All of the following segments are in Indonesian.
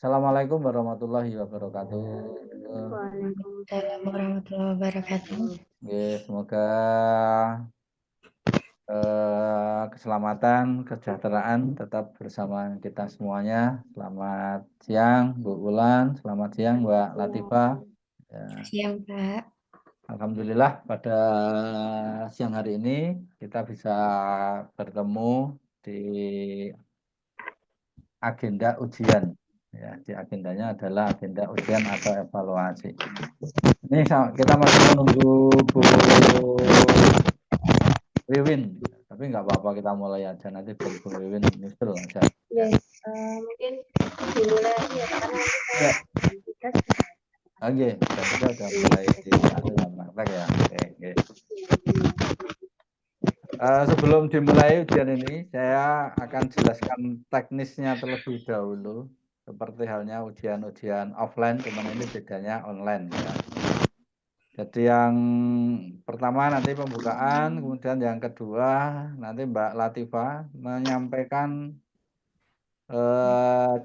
Assalamualaikum warahmatullahi wabarakatuh. Waalaikumsalam warahmatullahi wabarakatuh. Semoga keselamatan, kesejahteraan tetap bersama kita semuanya. Selamat siang, Bu Ulan. Selamat siang, Mbak Latifah. Ya, Siang, Pak. Alhamdulillah pada siang hari ini kita bisa bertemu di agenda ujian. Ya, di agendanya adalah agenda ujian atau evaluasi. Ini kita masih menunggu Bu Wiwin, tapi nggak apa-apa kita mulai aja nanti biar Bu Wiwin nyusul aja. Ya, Yes, mungkin dimulai aja ya, karena ya, kita oke. Dan kita udah mulai di praktek ya. Oke, oke. Sebelum dimulai ujian ini, saya akan jelaskan teknisnya terlebih dahulu. Seperti halnya ujian-ujian offline, cuman ini bedanya online ya. Jadi yang pertama nanti pembukaan, kemudian yang kedua nanti Mbak Latifah menyampaikan eh,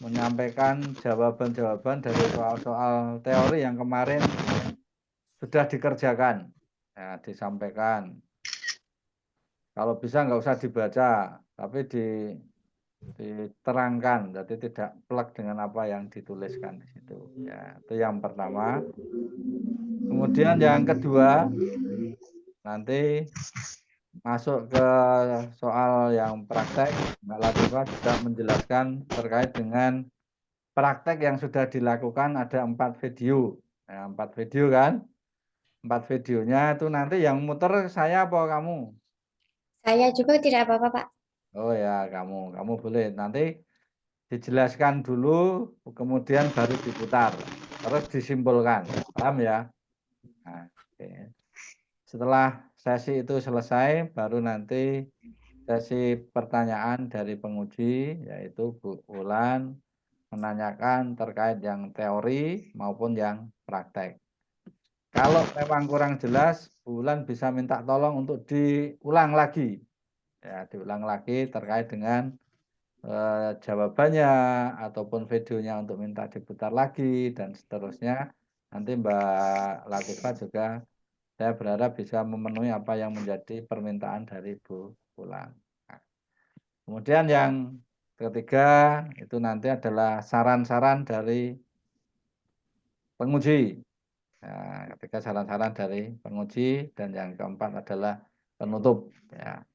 menyampaikan jawaban-jawaban dari soal-soal teori yang kemarin sudah dikerjakan, ya, disampaikan. Kalau bisa nggak usah dibaca, tapi diterangkan, jadi tidak plek dengan apa yang dituliskan di situ. Ya, itu yang pertama. Kemudian yang kedua, nanti masuk ke soal yang praktek, Mbak Latifah juga menjelaskan terkait dengan praktek yang sudah dilakukan ada 4 video. Nah, 4 video kan? 4 videonya itu nanti yang muter saya apa kamu? saya juga tidak apa-apa, Pak. Oh ya, kamu boleh. Nanti dijelaskan dulu, kemudian baru diputar, terus disimpulkan. Paham ya? Nah, oke. Setelah sesi itu selesai, baru nanti sesi pertanyaan dari penguji, yaitu Bu Ulan menanyakan terkait yang teori maupun yang praktek. Kalau memang kurang jelas, Bu Ulan bisa minta tolong untuk diulang lagi. Ya, diulang lagi terkait dengan jawabannya ataupun videonya untuk minta diputar lagi dan seterusnya. Nanti Mbak Latifah juga saya berharap bisa memenuhi apa yang menjadi permintaan dari Bu Ulan. Nah, kemudian yang ketiga itu nanti adalah saran-saran dari penguji. Nah, ketiga saran-saran dari penguji dan yang keempat adalah penutup. Ya.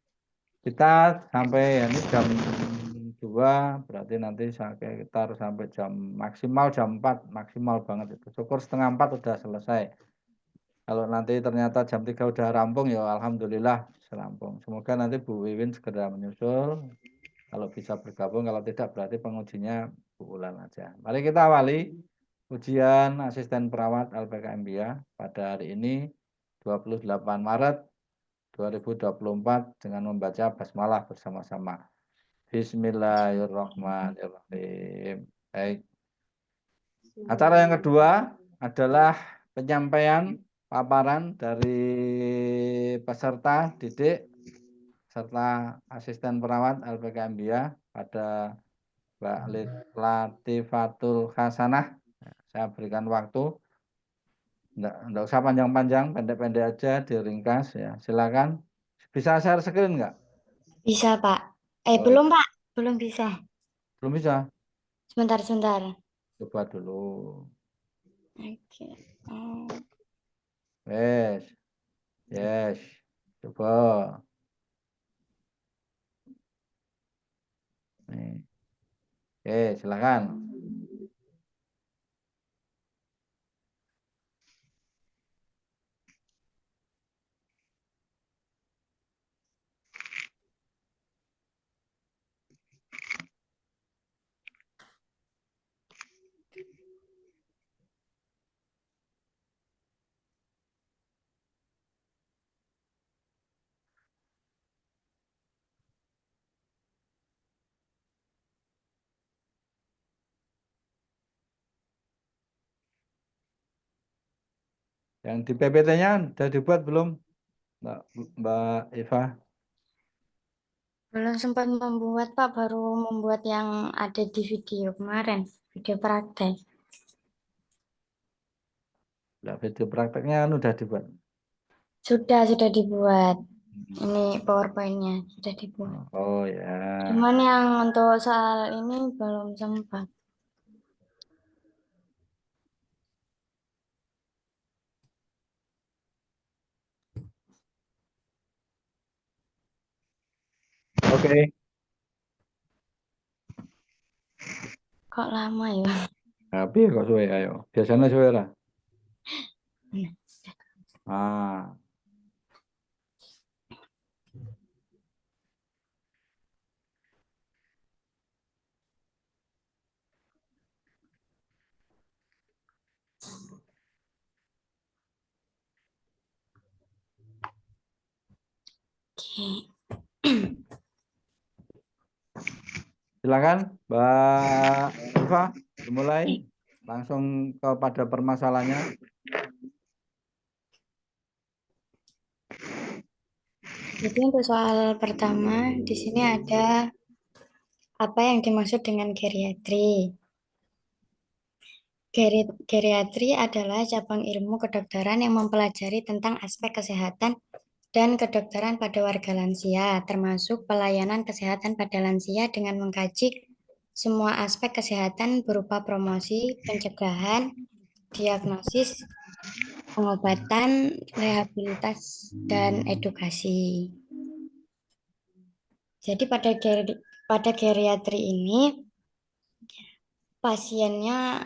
Kita sampai ini jam 2 berarti nanti kita harus sampai maksimal jam 4 maksimal banget itu. Syukur setengah 4 udah selesai. Kalau nanti ternyata jam 3 udah rampung ya alhamdulillah serampung. Semoga nanti Bu Wiwin segera menyusul. Kalau bisa bergabung, kalau tidak berarti pengujinya Bu Ulan aja. Mari kita awali ujian asisten perawat LPK MBA pada hari ini 28 Maret 2024 dengan membaca basmalah bersama-sama. Bismillahirrahmanirrahim. Baik. Acara yang kedua adalah penyampaian paparan dari peserta didik serta asisten perawat LPK MBA pada Mbak Latifatul Hasanah. Saya berikan waktu, enggak usah panjang-panjang, pendek-pendek aja, diringkas ya. Silakan. Bisa share screen enggak? Bisa, Pak. Oh, Belum, Pak. Belum bisa. belum bisa. Sebentar, sebentar. Coba dulu. Oke. Oh. Yes, yes. Coba. Nih. Oke, silakan. Yang di PPT-nya sudah dibuat belum, Mbak Mbak Eva? Belum sempat membuat, Pak. Baru membuat yang ada di video kemarin. Video praktek. Lah, video prakteknya kan udah dibuat. Sudah dibuat. Ini PowerPoint-nya sudah dibuat. Oh ya. Cuman yang untuk soal ini belum sempat. Oke. Kok lama ya? Tapi kok suwe ayo. Biasanya suwe lah. Nah, Ah, oke. silakan Mbak Eva dimulai langsung kepada permasalahannya. Jadi untuk soal pertama, di sini ada apa yang dimaksud dengan geriatri. Geriatri adalah cabang ilmu kedokteran yang mempelajari tentang aspek kesehatan dan kedokteran pada warga lansia, termasuk pelayanan kesehatan pada lansia dengan mengkaji semua aspek kesehatan berupa promosi, pencegahan, diagnosis, pengobatan, rehabilitas, dan edukasi. Jadi pada geriatri ini pasiennya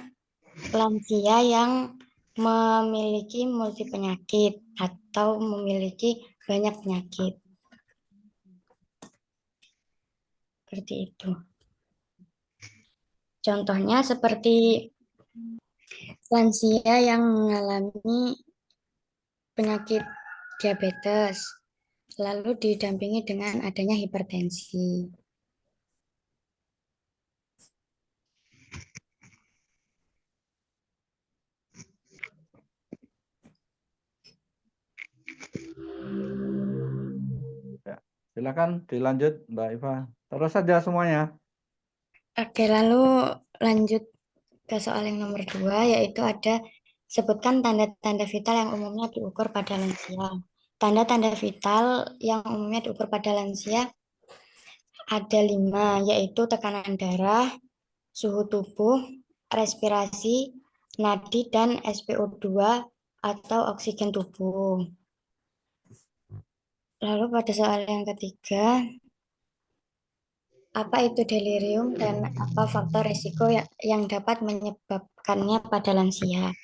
lansia yang memiliki multi penyakit atau memiliki banyak penyakit. Seperti itu. Contohnya seperti lansia yang mengalami penyakit diabetes, lalu didampingi dengan adanya hipertensi. Ya, silakan dilanjut Mbak Eva. Terus saja semuanya. Oke, lalu lanjut ke soal yang nomor 2, yaitu ada sebutkan tanda-tanda vital yang umumnya diukur pada lansia. Tanda-tanda vital yang umumnya diukur pada lansia ada 5, yaitu tekanan darah, suhu tubuh, respirasi, nadi, dan SpO2 atau oksigen tubuh. Lalu pada soal yang ketiga, apa itu delirium dan apa faktor risiko yang dapat menyebabkannya pada lansia?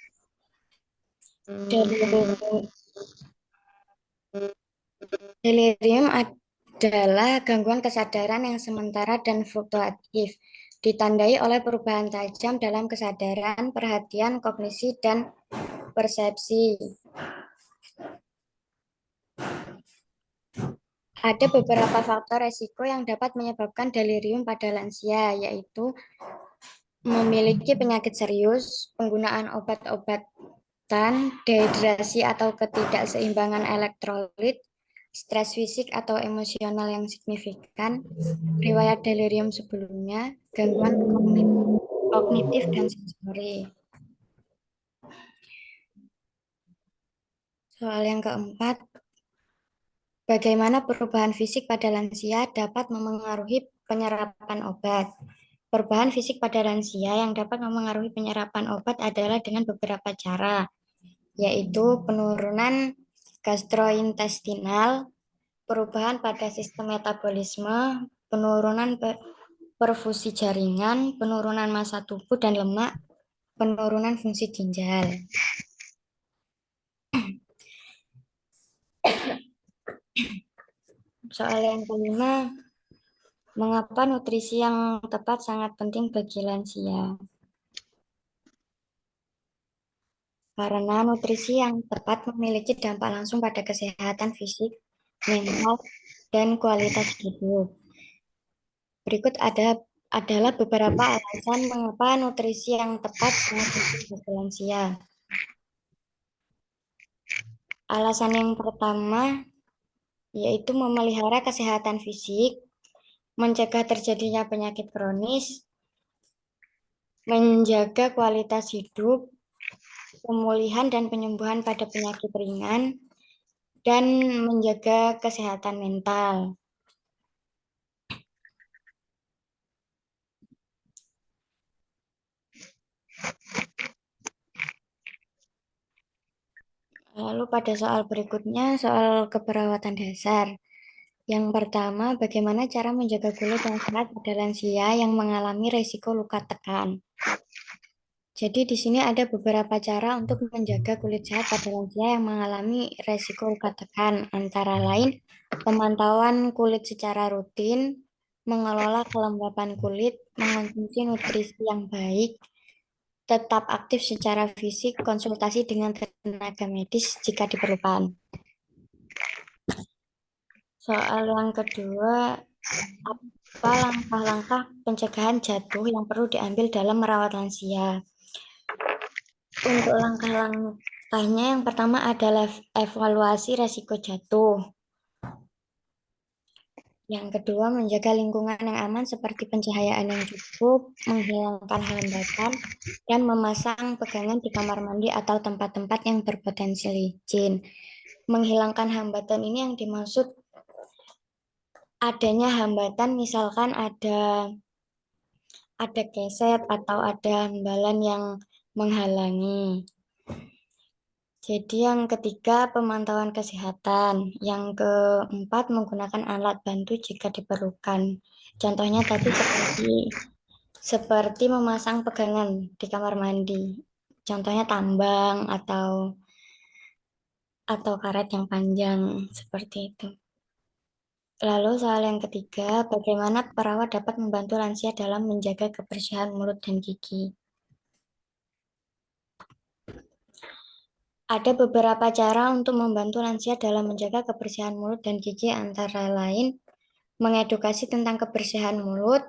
Delirium, delirium adalah gangguan kesadaran yang sementara dan fluktuatif, ditandai oleh perubahan tajam dalam kesadaran, perhatian, kognisi, dan persepsi. Ada beberapa faktor resiko yang dapat menyebabkan delirium pada lansia, yaitu memiliki penyakit serius, penggunaan obat-obatan, dehidrasi atau ketidakseimbangan elektrolit, stres fisik atau emosional yang signifikan, riwayat delirium sebelumnya, gangguan kognitif dan sensori. Soal yang keempat, bagaimana perubahan fisik pada lansia dapat memengaruhi penyerapan obat? Perubahan fisik pada lansia yang dapat memengaruhi penyerapan obat adalah dengan beberapa cara, yaitu penurunan gastrointestinal, perubahan pada sistem metabolisme, penurunan perfusi jaringan, penurunan massa tubuh dan lemak, penurunan fungsi ginjal. Soal yang kelima, mengapa nutrisi yang tepat sangat penting bagi lansia? Karena nutrisi yang tepat memiliki dampak langsung pada kesehatan fisik, mental, dan kualitas hidup. Berikut adalah beberapa alasan mengapa nutrisi yang tepat sangat penting bagi lansia. Alasan yang pertama yaitu memelihara kesehatan fisik. mencegah terjadinya penyakit kronis, menjaga kualitas hidup, pemulihan dan penyembuhan pada penyakit ringan, dan menjaga kesehatan mental. Lalu pada soal berikutnya, soal keperawatan dasar. Yang pertama, bagaimana cara menjaga kulit yang sehat pada lansia yang mengalami risiko luka tekan? Jadi di sini ada beberapa cara untuk menjaga kulit sehat pada lansia yang mengalami risiko luka tekan, antara lain pemantauan kulit secara rutin, mengelola kelembapan kulit, mengonsumsi nutrisi yang baik, tetap aktif secara fisik, konsultasi dengan tenaga medis jika diperlukan. Soal yang kedua, apa langkah-langkah pencegahan jatuh yang perlu diambil dalam merawat lansia? Untuk langkah-langkahnya yang pertama adalah evaluasi resiko jatuh. Yang kedua, menjaga lingkungan yang aman seperti pencahayaan yang cukup, menghilangkan hambatan, dan memasang pegangan di kamar mandi atau tempat-tempat yang berpotensi licin. Menghilangkan hambatan ini yang dimaksud adanya hambatan, misalkan ada keset atau ada hambalan yang menghalangi. Jadi yang ketiga, pemantauan kesehatan. Yang keempat, menggunakan alat bantu jika diperlukan. Contohnya tadi seperti memasang pegangan di kamar mandi. Contohnya tambang atau karet yang panjang seperti itu. Lalu soal yang ketiga, bagaimana perawat dapat membantu lansia dalam menjaga kebersihan mulut dan gigi? Ada beberapa cara untuk membantu lansia dalam menjaga kebersihan mulut dan gigi, antara lain mengedukasi tentang kebersihan mulut,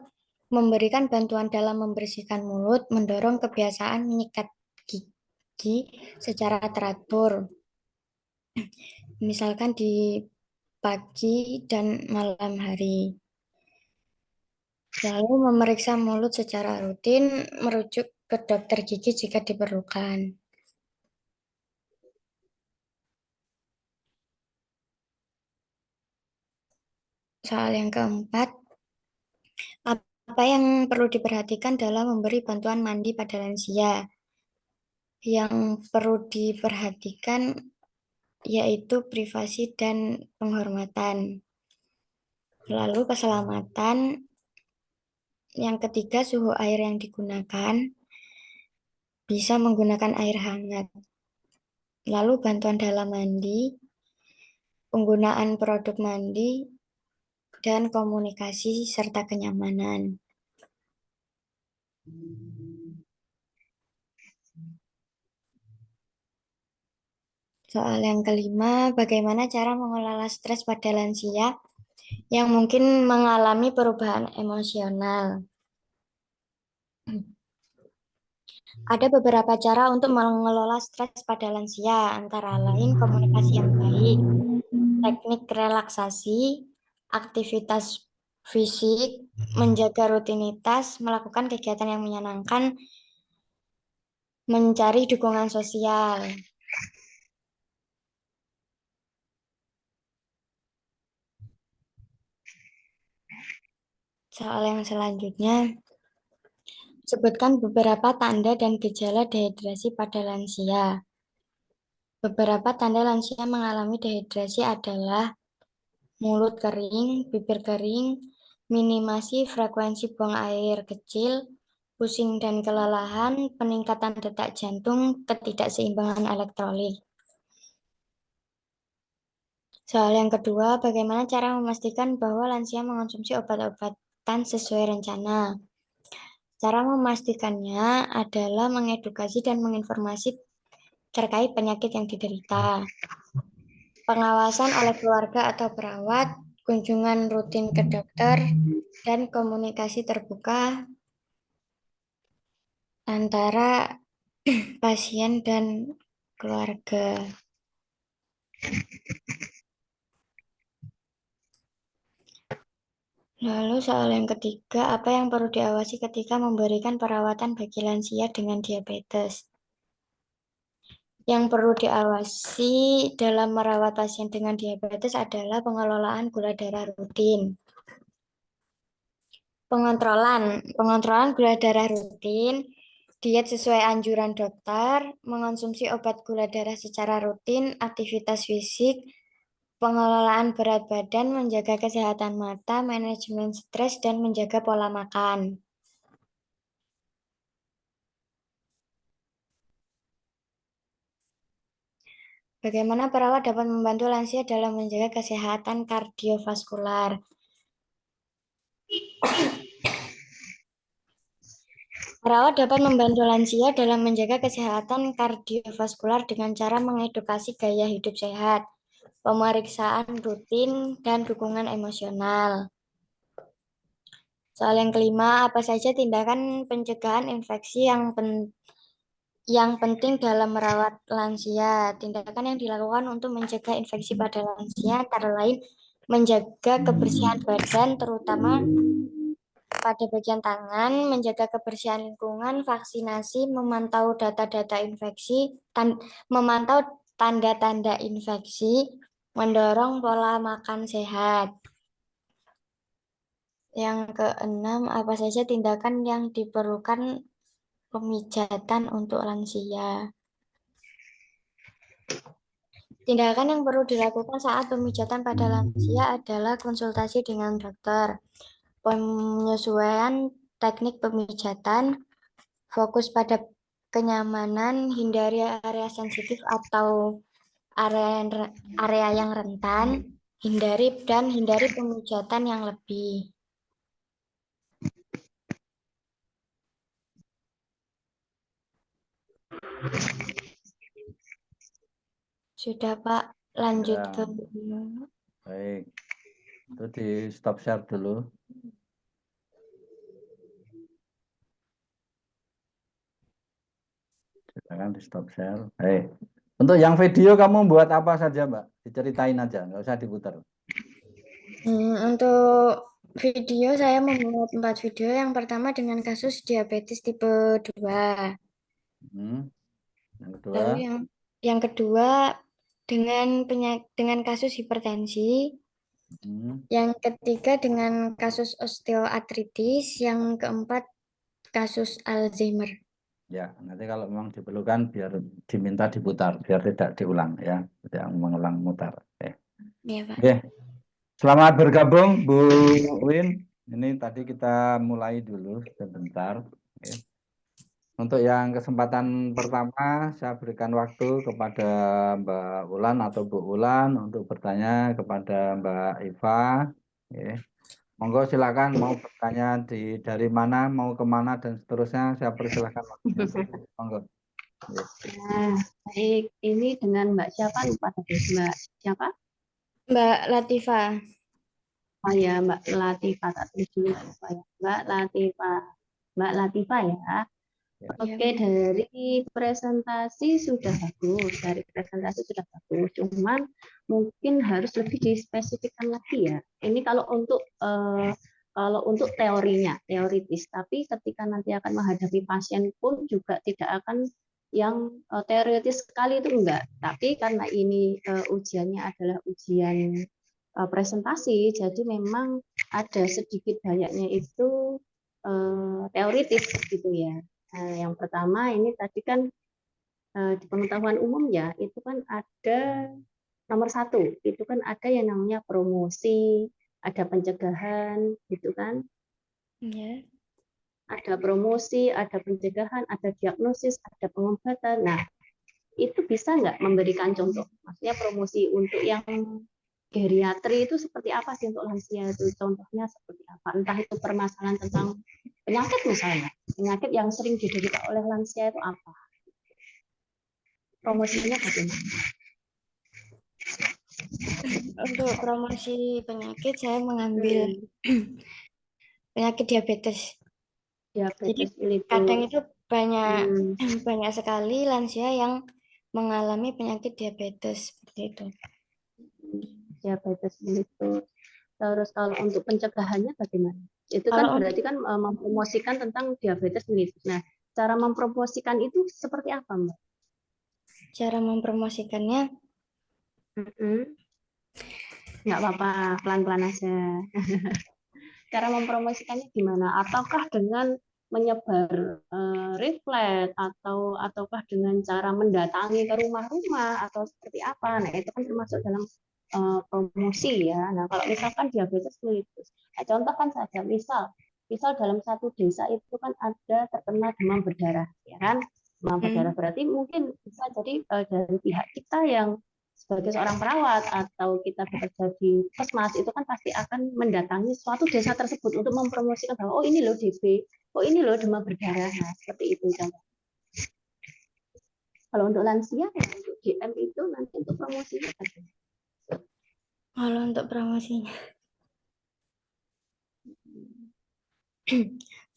memberikan bantuan dalam membersihkan mulut, mendorong kebiasaan menyikat gigi secara teratur, misalkan di pagi dan malam hari. Lalu memeriksa mulut secara rutin, merujuk ke dokter gigi jika diperlukan. Soal yang keempat, apa yang perlu diperhatikan dalam memberi bantuan mandi pada lansia? Yang perlu diperhatikan yaitu privasi dan penghormatan. Lalu keselamatan. Yang ketiga, suhu air yang digunakan. Bisa menggunakan air hangat. Lalu bantuan dalam mandi, penggunaan produk mandi, dan komunikasi serta kenyamanan. Soal yang kelima, bagaimana cara mengelola stres pada lansia yang mungkin mengalami perubahan emosional? Ada beberapa cara untuk mengelola stres pada lansia, antara lain komunikasi yang baik, teknik relaksasi, aktivitas fisik, menjaga rutinitas, melakukan kegiatan yang menyenangkan, mencari dukungan sosial. Soal yang selanjutnya, sebutkan beberapa tanda dan gejala dehidrasi pada lansia. Beberapa tanda lansia mengalami dehidrasi adalah mulut kering, bibir kering, minimasi frekuensi buang air kecil, pusing dan kelelahan, peningkatan detak jantung, ketidakseimbangan elektrolit. Soal yang kedua, bagaimana cara memastikan bahwa lansia mengonsumsi obat-obatan sesuai rencana? Cara memastikannya adalah mengedukasi dan menginformasi terkait penyakit yang diderita. Pengawasan oleh keluarga atau perawat, kunjungan rutin ke dokter, dan komunikasi terbuka antara pasien dan keluarga. Lalu soal yang ketiga, apa yang perlu diawasi ketika memberikan perawatan bagi lansia dengan diabetes? Yang perlu diawasi dalam merawat pasien dengan diabetes adalah pengelolaan gula darah rutin. Pengontrolan gula darah rutin, diet sesuai anjuran dokter, mengonsumsi obat gula darah secara rutin, aktivitas fisik, pengelolaan berat badan, menjaga kesehatan mata, manajemen stres, dan menjaga pola makan. Bagaimana perawat dapat membantu lansia dalam menjaga kesehatan kardiovaskular? Perawat dapat membantu lansia dalam menjaga kesehatan kardiovaskular dengan cara mengedukasi gaya hidup sehat, pemeriksaan rutin, dan dukungan emosional. Soal yang kelima, apa saja tindakan pencegahan infeksi yang penting dalam merawat lansia? Tindakan yang dilakukan untuk mencegah infeksi pada lansia antara lain menjaga kebersihan badan, terutama pada bagian tangan, menjaga kebersihan lingkungan, vaksinasi, memantau data-data infeksi, memantau tanda-tanda infeksi, mendorong pola makan sehat. Yang keenam, apa saja tindakan yang diperlukan pemijatan untuk lansia? Tindakan yang perlu dilakukan saat pemijatan pada lansia adalah konsultasi dengan dokter, penyesuaian teknik pemijatan, fokus pada kenyamanan, hindari area sensitif atau area yang rentan, hindari pemijatan yang lebih. Sudah Pak, lanjut Ya, ke baik. Itu di stop share dulu. Silakan di stop share. Baik. Untuk yang video kamu buat apa saja, Mbak? Diceritain aja, nggak usah diputar. Untuk video saya membuat 4 video. Yang pertama dengan kasus diabetes tipe 2. Hmm. Yang kedua, Lalu yang kedua dengan kasus hipertensi. hmm. Yang ketiga dengan kasus osteoartritis. Yang keempat kasus Alzheimer. Ya, nanti kalau memang diperlukan biar diminta diputar, biar tidak diulang ya, tidak mengulang mutar. Oke. Iya, Pak. Oke. Selamat bergabung, Bu Win. Ini tadi kita mulai dulu sebentar. Oke. Untuk yang kesempatan pertama, saya berikan waktu kepada Mbak Ulan atau Bu Ulan untuk bertanya kepada Mbak Iva. Oke. Monggo silakan mau bertanya dari mana, mau kemana dan seterusnya. Saya persilahkan waktunya. Monggo. Oke. Nah, baik. Ini dengan Mbak siapa lupa tadi? Mbak siapa? Mbak Latifah. Oh ya, Mbak Latifah. Tak tulis dulu lupa ya. Mbak Latifah. Mbak Latifah ya. Ya. Iya, Oke, dari presentasi sudah bagus. Dari presentasi sudah bagus. Cuman mungkin harus lebih dispesifikkan lagi ya. Ini kalau untuk teorinya, teoritis. Tapi ketika nanti akan menghadapi pasien pun juga tidak akan yang teoritis sekali itu enggak. Tapi karena ini ujiannya adalah ujian presentasi, jadi memang ada sedikit banyaknya itu teoritis gitu ya. Yang pertama ini tadi kan di pengetahuan umum ya, itu kan ada nomor satu, itu kan ada yang namanya promosi, ada pencegahan, gitu kan. iya. Ada promosi, ada pencegahan, ada diagnosis, ada pengobatan. Nah, itu bisa nggak memberikan contoh? Maksudnya promosi untuk yang geriatri itu seperti apa sih untuk lansia itu? Contohnya seperti apa? Entah itu permasalahan tentang penyakit misalnya. Penyakit yang sering diderita oleh lansia itu apa? Promosinya bagaimana? Untuk promosi penyakit saya mengambil penyakit diabetes. Jadi Diabetes kadang mellitus. itu banyak Hmm, banyak sekali lansia yang mengalami penyakit diabetes seperti itu. diabetes mellitus. Terus kalau untuk pencegahannya bagaimana? Itu kan Kalau berarti kan mempromosikan tentang diabetes mellitus. Nah, cara mempromosikan itu seperti apa, Mbak? cara mempromosikannya, Mm-mm. Nggak apa-apa, pelan-pelan aja. Cara mempromosikannya gimana? Ataukah dengan menyebar leaflet ataukah dengan cara mendatangi ke rumah-rumah atau seperti apa? Nah, itu kan termasuk dalam promosi ya. Nah, kalau misalkan diabetes mellitus, nah, contohkan saja, misal dalam satu desa itu kan ada terkena demam berdarah, ya kan? Demam berdarah berarti mungkin bisa jadi dari pihak kita yang sebagai seorang perawat atau kita bekerja di puskesmas itu kan pasti akan mendatangi suatu desa tersebut untuk mempromosikan bahwa oh ini loh DB, oh ini loh demam berdarah. Nah, seperti itu contoh. Kalau untuk lansia ya untuk DM itu nanti untuk promosinya bagaimana? kalau untuk promosinya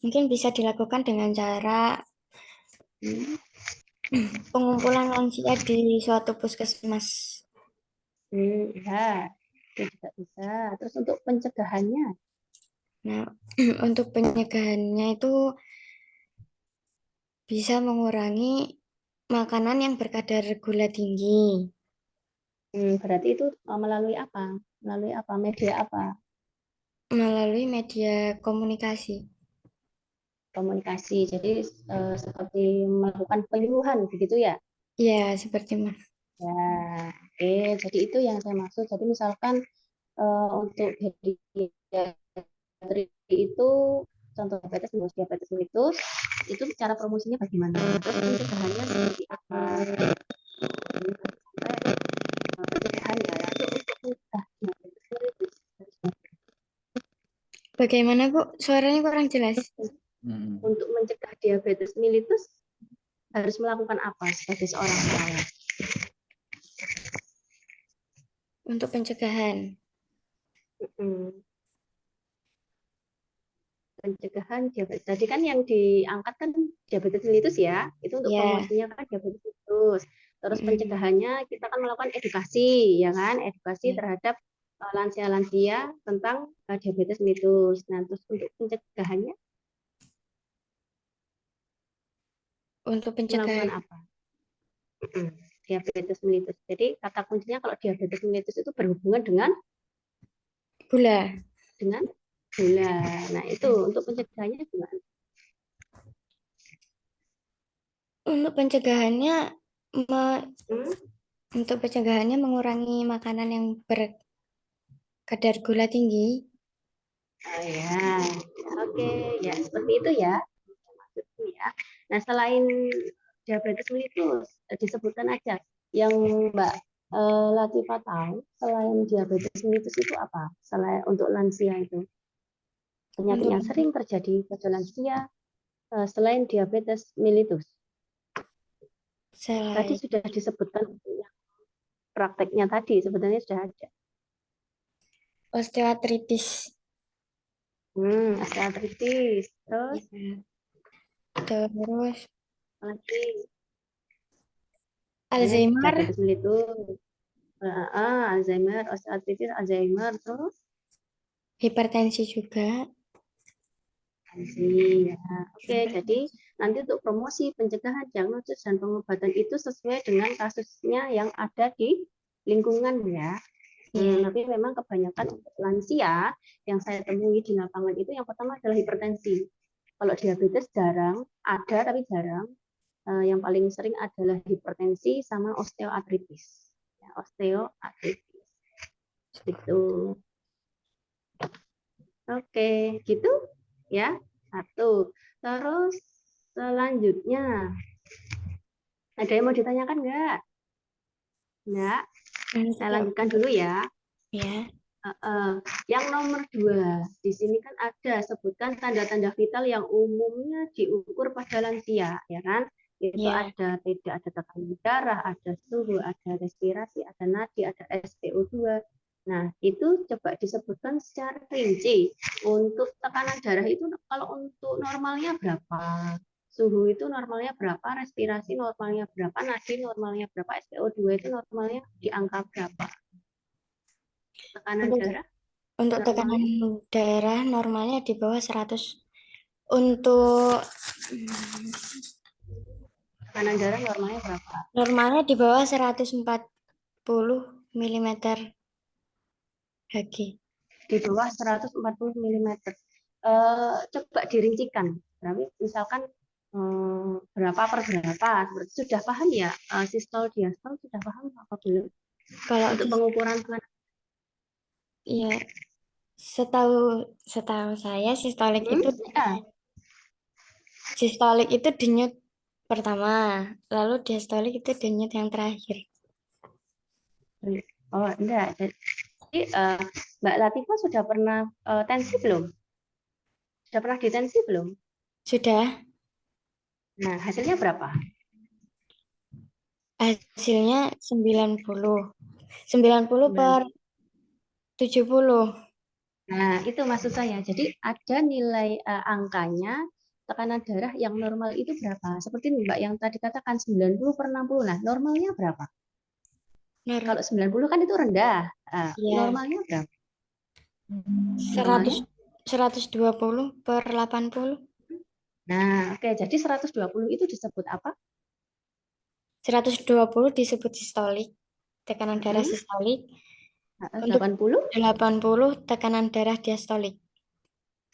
mungkin bisa dilakukan dengan cara pengumpulan lansia di suatu puskesmas. Ya, itu juga bisa. Terus untuk pencegahannya, Nah, untuk pencegahannya itu bisa mengurangi makanan yang berkadar gula tinggi. berarti itu melalui apa? Melalui apa? Media apa? Melalui media komunikasi. Komunikasi. Jadi seperti melakukan penyuluhan begitu ya? Ya, seperti mas. Ya, oke. Jadi itu yang saya maksud. Jadi misalkan untuk pediatri itu contoh diabetes mellitus itu cara promosinya bagaimana? Terus pencegahannya seperti apa? Pencegahan ya, itu untuk mencegah diabetes mellitus. Bagaimana Bu? Suaranya kurang jelas. Untuk mencegah diabetes mellitus harus melakukan apa sebagai seorang perawat? Untuk pencegahan. Pencegahan diabetes. Tadi kan yang diangkat kan diabetes mellitus ya, itu untuk Ya. promosinya kan diabetes mellitus. Terus pencegahannya kita kan melakukan edukasi, ya kan, edukasi terhadap lansia-lansia tentang diabetes mellitus. Nah, terus untuk pencegahannya Untuk melakukan pencegahan apa? Diabetes mellitus. Jadi kata kuncinya kalau diabetes mellitus itu berhubungan dengan gula. gula. Nah, itu untuk pencegahannya gimana? Untuk pencegahannya me- Hmm? untuk pencegahannya mengurangi makanan yang berkadar gula tinggi. Oh ya, oke, ya seperti itu ya. Maksudnya ya. Nah, selain diabetes mellitus, disebutkan aja yang Mbak Latifah tahu selain diabetes mellitus itu apa? Selain untuk lansia itu penyakit Untuk yang sering terjadi pada lansia selain diabetes mellitus. Tadi selain sudah disebutkan prakteknya tadi sebenarnya sudah ada. osteoartritis. Osteoartritis, terus Ya. Terus lagi Alzheimer, diabetes mellitus, Alzheimer, osteoartritis, Alzheimer, terus hipertensi juga. ya. Oke, jadi nanti untuk promosi, pencegahan, diagnosis, dan pengobatan itu sesuai dengan kasusnya yang ada di lingkungan ya. Ya. Tapi memang kebanyakan untuk lansia yang saya temui di lapangan itu yang pertama adalah hipertensi. Kalau diabetes jarang, ada tapi jarang. Yang paling sering adalah hipertensi sama osteoartritis. Ya, osteoartritis. Itu. Oke, gitu ya. Satu. Terus selanjutnya, ada yang mau ditanyakan nggak? Nggak. Saya lanjutkan dulu ya. Ya. Yang nomor 2, di sini kan ada sebutkan tanda-tanda vital yang umumnya diukur pada lansia, ya kan? Itu Ya. ada tidak ada tekanan darah, ada suhu, ada respirasi, ada nadi, ada SpO2. Nah, itu coba disebutkan secara rinci. Untuk tekanan darah itu kalau untuk normalnya berapa? Suhu itu normalnya berapa? Respirasi normalnya berapa? Nadi normalnya berapa? SpO2 itu normalnya di angka berapa? Tekanan Untuk darah Untuk tekanan darah normalnya di bawah 100. Untuk Tekanan darah normalnya berapa? normalnya di bawah 140 mm Hg. Di bawah 140 mm. Coba dirincikan. Berarti misalkan berapa per berapa. Seperti sudah paham ya? Sistol diastol sudah paham apa belum? Kalau Untuk pengukuran ya, setahu saya sistolik itu denyut pertama, lalu diastolik itu denyut yang terakhir. Oh, enggak. Jadi Mbak Latifah sudah pernah tensi belum? Sudah pernah ditensi belum? Sudah. Nah, hasilnya berapa? Hasilnya 90. 90 per 70. Nah, itu maksud saya. Jadi ada nilai angkanya tekanan darah yang normal itu berapa? Seperti Mbak yang tadi katakan 90 per 60. Nah, normalnya berapa? Kalau 90 kan itu rendah. Ya, Normalnya berapa? 100, Normalnya? 120 per 80. Nah, oke. Jadi 120 itu disebut apa? 120 disebut sistolik, tekanan darah sistolik. Untuk 80? 80 tekanan darah diastolik.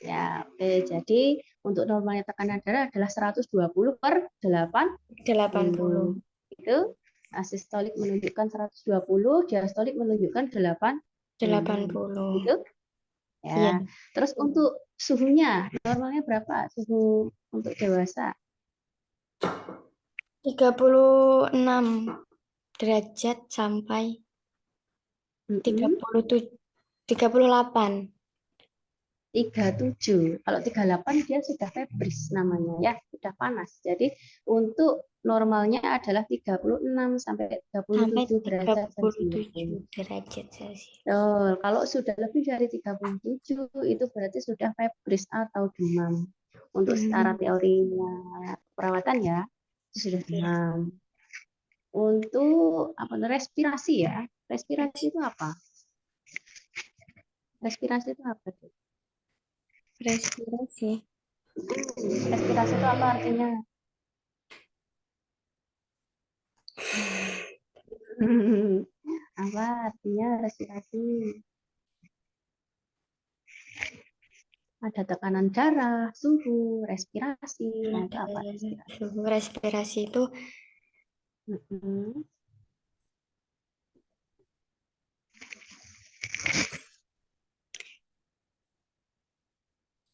Ya, oke. Jadi untuk normalnya tekanan darah adalah 120 per 80. Itu sistolik menunjukkan 120, diastolik menunjukkan 80. 80. Gitu? Iya. Ya. Terus untuk suhunya, normalnya berapa? Suhu untuk dewasa? 36 derajat sampai 38. 37. Kalau 38 dia sudah febris namanya ya, sudah panas. Jadi untuk normalnya adalah 36 sampai 37 derajat Celcius. 37 derajat Celcius. Kalau sudah lebih dari 37 itu berarti sudah febris atau demam. Untuk secara teorinya perawatan ya, itu sudah demam. Untuk respirasi ya. Respirasi itu apa? Respirasi itu apa? Respirasi. Respirasi itu apa artinya? Apa artinya respirasi? Ada tekanan darah, suhu, respirasi. Nah, itu apa respirasi? Suhu respirasi itu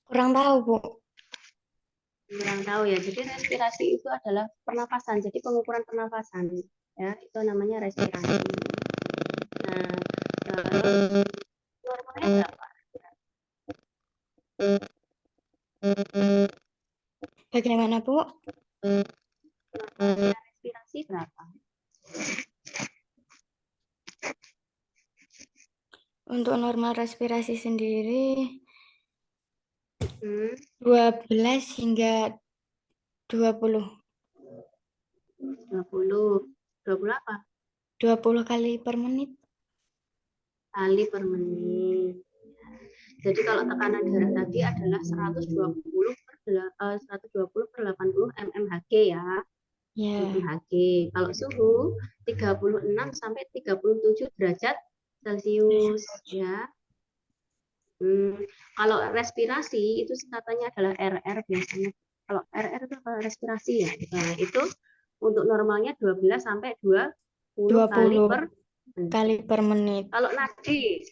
kurang tahu, Bu. Kurang tahu ya. Jadi respirasi itu adalah pernapasan. Jadi pengukuran pernapasan. Ya, itu namanya respirasi. Nah, normalnya berapa? Bagaimana, Bu? Normalnya respirasi berapa? Untuk normal respirasi sendiri 12 hingga 20. 20 apa? 20 kali per menit. Kali per menit. Jadi kalau tekanan darah tadi adalah 120 per 80 mmHg ya. Ya. mmHg. Kalau suhu 36 sampai 37 derajat Celcius ya. Kalau respirasi itu singkatannya adalah RR biasanya. Kalau RR itu apa? Respirasi ya. Nah, itu untuk normalnya 12 sampai 20 kali per menit. Kalau nadi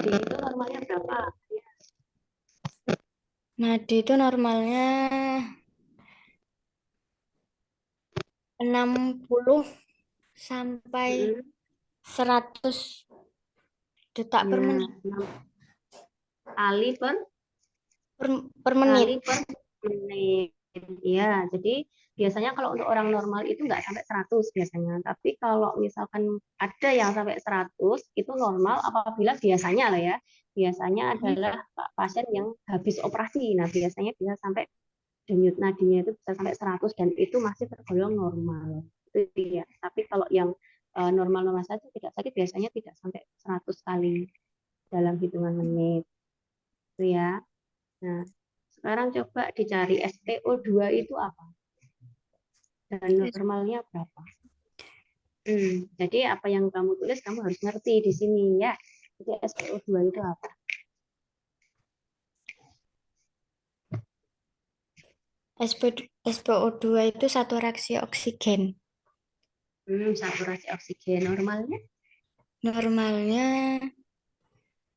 itu normalnya berapa? Nadi itu normalnya 60 sampai 100 detak per menit. Kali per menit. Kali per menit. Ya, jadi biasanya kalau untuk orang normal itu nggak sampai 100 biasanya. Tapi kalau misalkan ada yang sampai 100 itu normal apabila biasanya lah ya. Biasanya adalah pasien yang habis operasi. Nah, biasanya bisa sampai denyut nadinya itu bisa sampai 100 dan itu masih tergolong normal. Itu ya. Tapi kalau yang normal-normal saja tidak sakit biasanya tidak sampai 100 kali dalam hitungan menit. Itu ya. Nah, sekarang coba dicari SpO2 itu apa dan normalnya berapa. Jadi apa yang kamu tulis kamu harus ngerti di sini ya. Jadi SpO2 itu apa? SpO2 itu satu reaksi oksigen. Saturasi oksigen normalnya Normalnya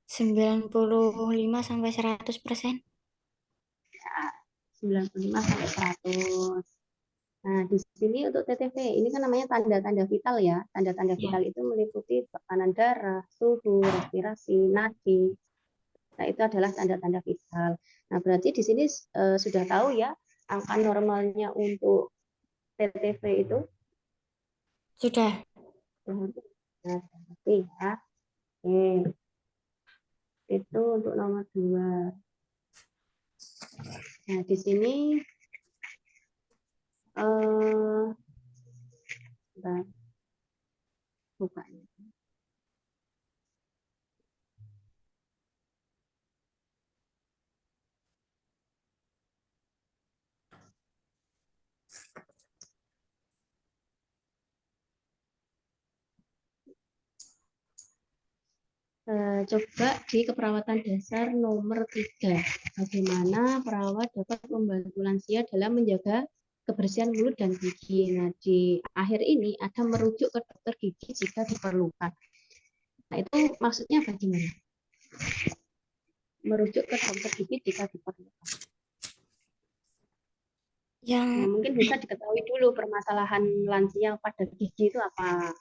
95 sampai 100%. 95 sampai 100. Nah, di sini untuk TTV, ini kan namanya tanda-tanda vital ya. Tanda-tanda Ya. vital itu meliputi tekanan darah, suhu, respirasi, nadi. Nah, itu adalah tanda-tanda vital. Nah, berarti di sini sudah tahu ya angka normalnya untuk TTV itu. Sudah. Nah, berarti ya. Oke. Itu untuk nomor 2. Nah, di sini bentar, buka. Coba di keperawatan dasar nomor 3. Bagaimana perawat dapat membantu lansia dalam menjaga kebersihan mulut dan gigi. Nah, di akhir ini ada merujuk ke dokter gigi jika diperlukan. Nah, itu maksudnya bagaimana? Merujuk ke dokter gigi jika diperlukan. Yang Nah, mungkin bisa diketahui dulu permasalahan lansia pada gigi itu apa.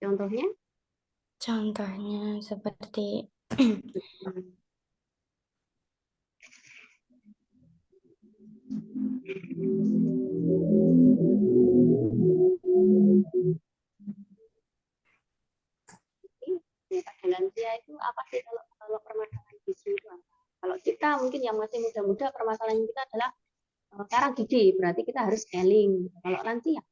Contohnya? contohnya seperti Pada lansia itu apa sih kalau permasalahan gigi itu apa? Kalau kita mungkin yang masih muda-muda permasalahan kita adalah karang gigi, berarti kita harus scaling. Kalau lansia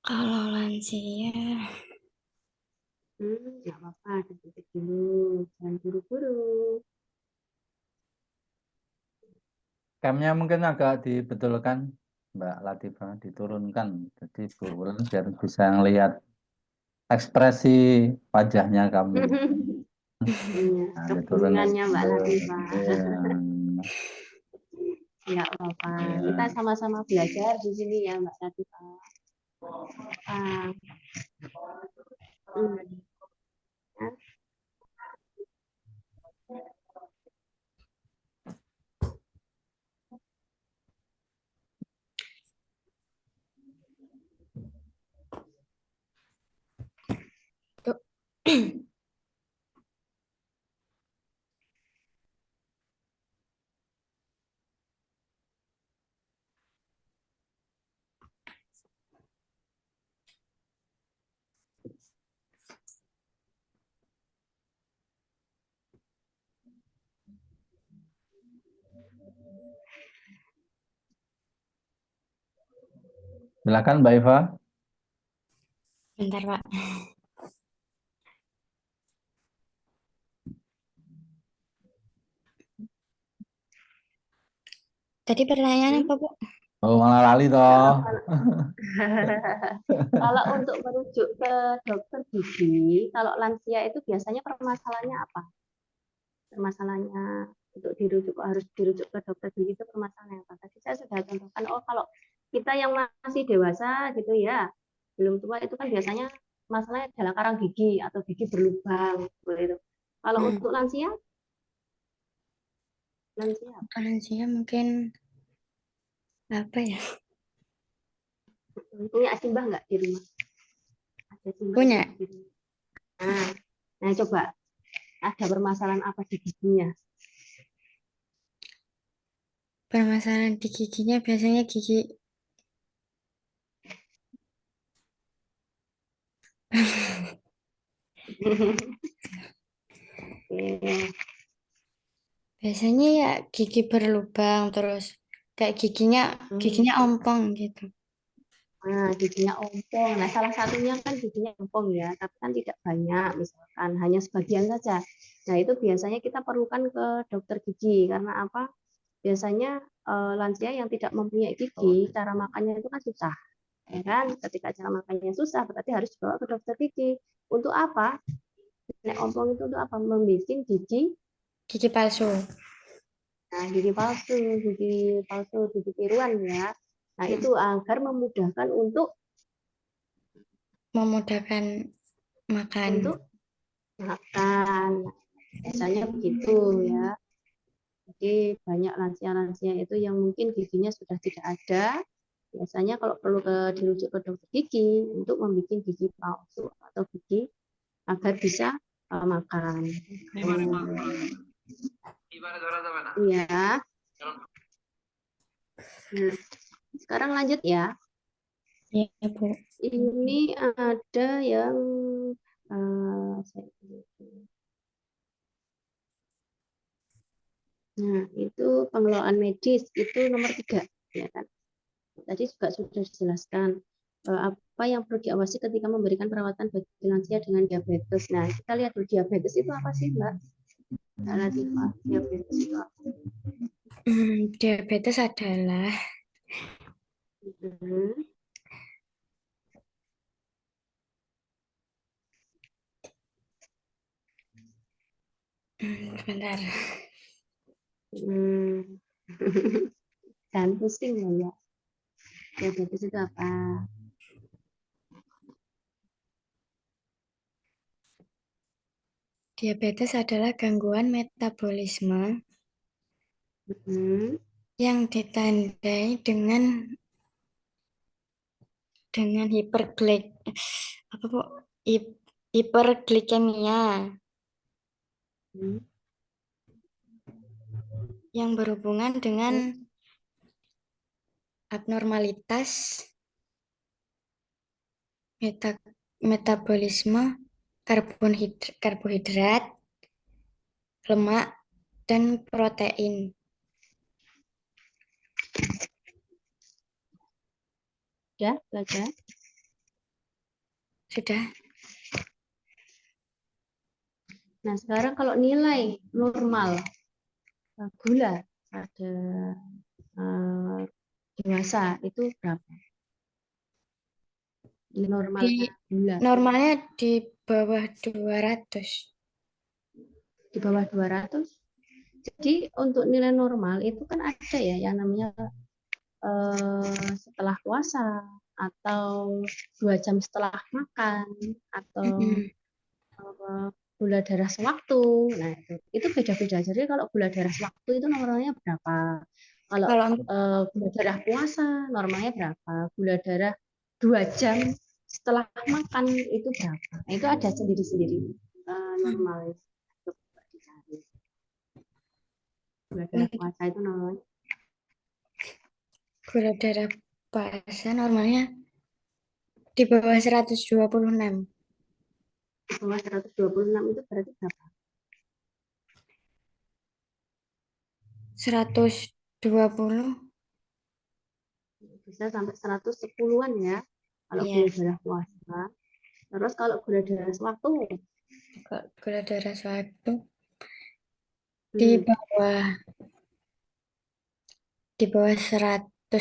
kalau lansia nggak apa-apa, dikit dulu, jangan buru-buru. Camnya mungkin agak dibetulkan, Mbak Latifah, diturunkan. Jadi Bu Wulan biar bisa ngelihat ekspresi wajahnya kamu. Nah, diturunin. Kebimbingannya Mbak Latifah. Iya. Nggak apa-apa, Iya. kita sama-sama belajar di sini ya Mbak Latifah. Ya. Tuh. Silakan Mbak Eva. Bentar, Pak. Tadi pertanyaannya apa, Bu? Oh, malah lali toh. Kalau untuk merujuk ke dokter gigi, kalau lansia itu biasanya permasalahannya apa? Permasalahannya untuk dirujuk harus dirujuk ke dokter gigi itu permasalahannya apa? Tadi saya sudah contohkan, kalau kita yang masih dewasa gitu ya, belum tua itu kan biasanya masalahnya adalah karang gigi atau gigi berlubang gitu. Kalau untuk lansia Lansia mungkin apa ya? punya simbah nggak di rumah? Ada simbah Punya. nggak di rumah? Nah, coba ada permasalahan apa di giginya? Permasalahan di giginya biasanya gigi Oke. Biasanya ya gigi berlubang terus kayak giginya giginya ompong gitu. Nah, giginya ompong. Nah, salah satunya kan giginya ompong ya, tapi kan tidak banyak, misalkan hanya sebagian saja. Nah, itu biasanya kita perlukan ke dokter gigi karena apa? Biasanya lansia yang tidak mempunyai gigi, cara makannya itu kan susah. Ya kan? Ketika cara makannya susah, berarti harus dibawa ke dokter gigi. Untuk apa? Nek ompong itu untuk apa? Membuat gigi, Gigi palsu. nah gigi palsu, gigi tiruan ya. Nah, itu agar memudahkan Memudahkan makan. untuk makan. Biasanya begitu ya. Jadi banyak lansia-lansia itu yang mungkin giginya sudah tidak ada. Biasanya kalau perlu dirujuk ke dokter gigi untuk membuat gigi palsu atau gigi agar bisa makan. Iya. Nah, sekarang lanjut ya. Iya, Bu. Ini ada yang nah, itu pengelolaan medis itu nomor 3 ya kan. Tadi juga sudah dijelaskan apa yang perlu diawasi ketika memberikan perawatan bagi lansia dengan diabetes. Nah, kita lihat dulu diabetes itu apa sih, Mbak? Diabetes itu apa? Diabetes adalah bentar. Dan pusing ya. Diabetes itu apa? Diabetes adalah gangguan metabolisme yang ditandai dengan apa Bu? Hiperglikemia yang berhubungan dengan abnormalitas metabolisme karbohidrat, lemak, dan protein. Ya, baca. Sudah. Nah, sekarang kalau nilai normal gula pada dewasa itu berapa? Normal gula. Normalnya di bawah 200. Di bawah 200. Jadi untuk nilai normal itu kan ada ya yang namanya setelah puasa atau 2 jam setelah makan atau gula darah sewaktu. Nah, itu beda-beda. Jadi kalau gula darah sewaktu itu normalnya berapa? Kalau gula darah puasa normalnya berapa? Gula darah 2 jam setelah makan itu berapa? Nah, itu ada sendiri-sendiri normalnya. Coba dicari. Gula darah puasa itu normalnya. Gula darah puasa normalnya di bawah 126. Di bawah 126 itu berarti berapa? 120. Bisa sampai 110-an ya. Kalau gula darah puasa. Terus kalau gula darah sewaktu? Gula darah sewaktu di bawah 140.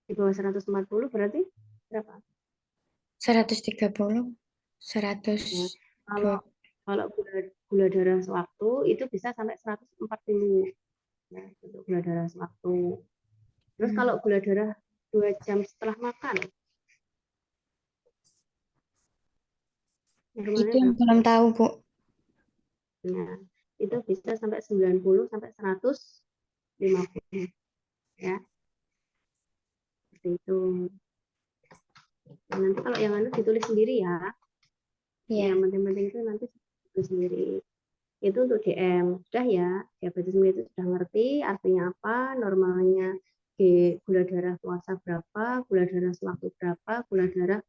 Di bawah 140 berarti berapa? 130, 100. Ya. Kalau gula darah sewaktu itu bisa sampai 140 ya, untuk gula darah sewaktu. Terus kalau gula darah 2 jam setelah makan, Itu yang belum tahu, Bu. nah, itu bisa sampai 90 sampai 150 ya. Seperti itu. Nah, nanti kalau yang anu ditulis sendiri ya. Yang penting-penting itu nanti ditulis sendiri. Itu untuk DM. Sudah ya, diabetes mellitus itu sudah ngerti artinya apa, normalnya gula darah puasa berapa, gula darah sewaktu berapa, gula darah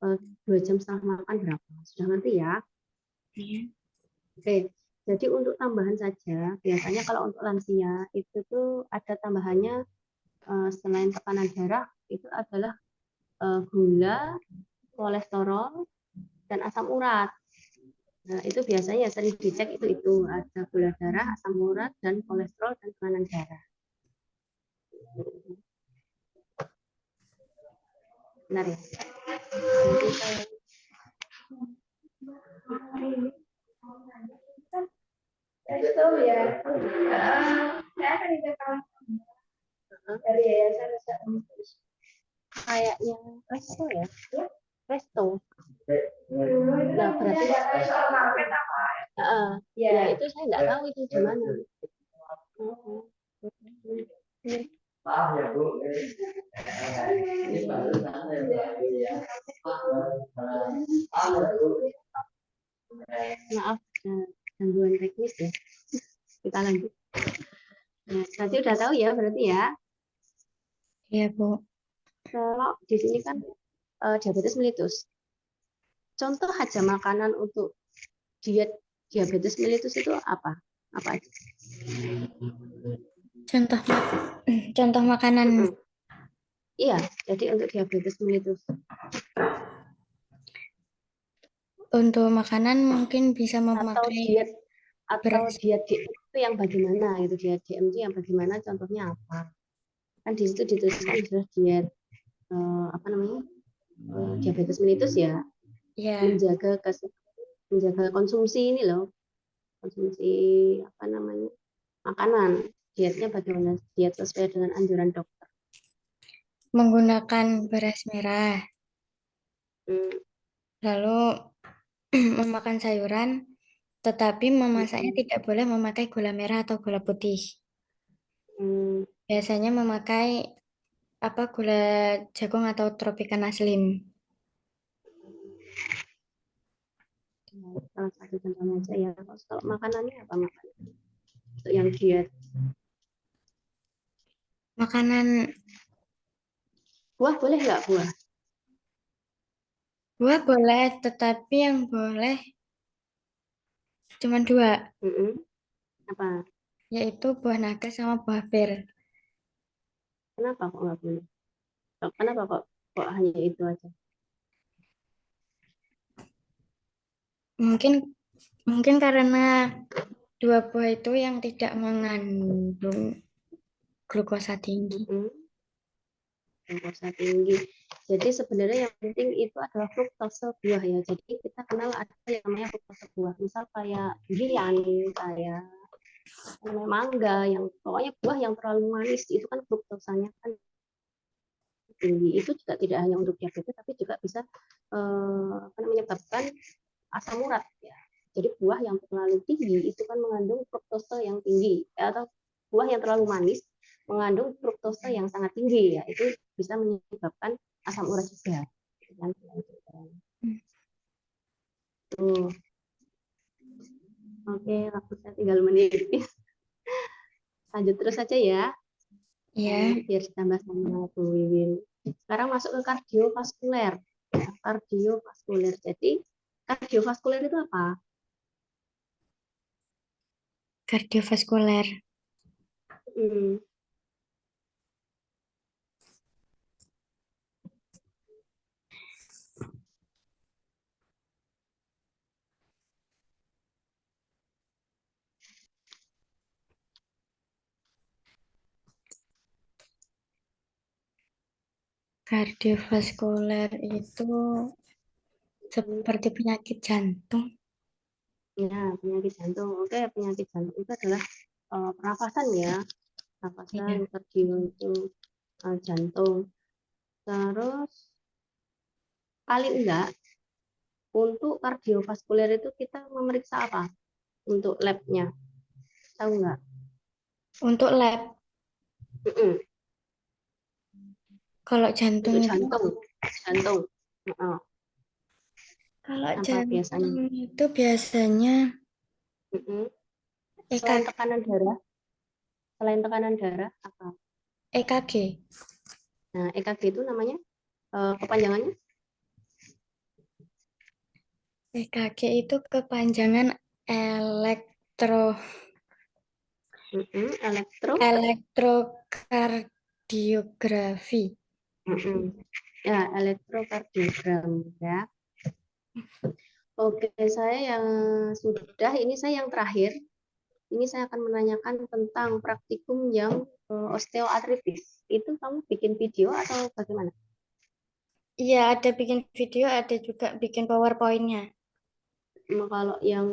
2 jam setelah makan berapa. Sudah ngerti ya? Iya. Oke, jadi untuk tambahan saja, biasanya kalau untuk lansia itu tuh ada tambahannya selain tekanan darah itu adalah gula, kolesterol, dan asam urat. Nah, itu biasanya sering dicek itu ada gula darah, asam urat, dan kolesterol dan tekanan darah. Benar ya? Nanti saya Itu ya. Saya akan itu dari Yayasan Nusantara. kayaknya resto ya, resto. Nah, berarti ya itu saya nggak tahu itu di mana. Maaf ya Bu. Maaf, gangguan teknis ya. Kita lanjut. Nah, nanti udah tahu ya berarti ya. Iya, Bu. Kalau di sini kan diabetes mellitus. Contoh aja makanan untuk diet diabetes mellitus itu apa? Apa aja? Contoh makanan Iya, jadi untuk diabetes mellitus. untuk makanan mungkin bisa Atau memakai diet beras. itu yang bagaimana itu diet DMT yang bagaimana contohnya apa? Kan di situ dituliskan sudah diet apa namanya? Diabetes mellitus ya. Ya, Menjaga konsumsi ini loh. Konsumsi apa namanya? Makanan. Dietnya bagaimana? Diet sesuai dengan anjuran dokter. menggunakan beras merah. Hmm, Lalu memakan sayuran, tetapi memasaknya tidak boleh memakai gula merah atau gula putih. hmm, Biasanya memakai gula jagung atau Tropicana Slim. salah satu contohnya aja ya. Kalau makanannya apa makanan? Untuk yang diet. Makanan Buah boleh nggak buah? buah boleh, tetapi yang boleh cuma dua, Mm-mm. Apa? yaitu buah naga sama buah pir. Kenapa kok nggak boleh? Kenapa kok hanya itu aja? Mungkin mungkin karena dua buah itu yang tidak mengandung glukosa tinggi. Mm-mm. Glukosa tinggi. Jadi sebenarnya yang penting itu adalah fruktose buah ya. Jadi kita kenal ada yang namanya fruktose buah. Misal kayak durian, kayak namanya mangga, yang pokoknya buah yang terlalu manis itu kan fruktosanya kan tinggi. Itu juga tidak hanya untuk diabetes, tapi juga bisa menyebabkan asam urat ya. Jadi buah yang terlalu tinggi itu kan mengandung fruktose yang tinggi, atau buah yang terlalu manis mengandung fruktose yang sangat tinggi ya. Itu bisa menyebabkan asam urat juga. Tuh. Oke, waktu saya tinggal menipis. Lanjut terus saja ya. Ya, Biar ditambah sama Bu Wiwin. Sekarang masuk ke kardiovaskuler. Kardiovaskuler. Jadi kardiovaskuler itu apa? kardiovaskuler. Hmm, Kardiovaskuler itu seperti penyakit jantung. ya, penyakit jantung. Oke, penyakit jantung itu adalah pernafasan ya. Pernafasan, Iya. kardio itu jantung. Terus paling enggak untuk kardiovaskuler itu kita memeriksa apa? Untuk labnya, tahu nggak? Untuk lab, Mm-mm. kalau jantung Untuk itu, jantung. kalau Apa jantung biasanya? itu biasanya Mm-mm. Selain EKG, tekanan darah apa? EKG, Nah, EKG itu namanya kepanjangannya EKG itu kepanjangan elektro Elektro. elektrokardiografi. Ya, elektrokardiogram ya. Oke, saya yang sudah, ini saya yang terakhir. Ini saya akan menanyakan tentang praktikum yang osteoartritis. Itu kamu bikin video atau bagaimana? Iya, ada bikin video, ada juga bikin PowerPoint-nya. Kalau yang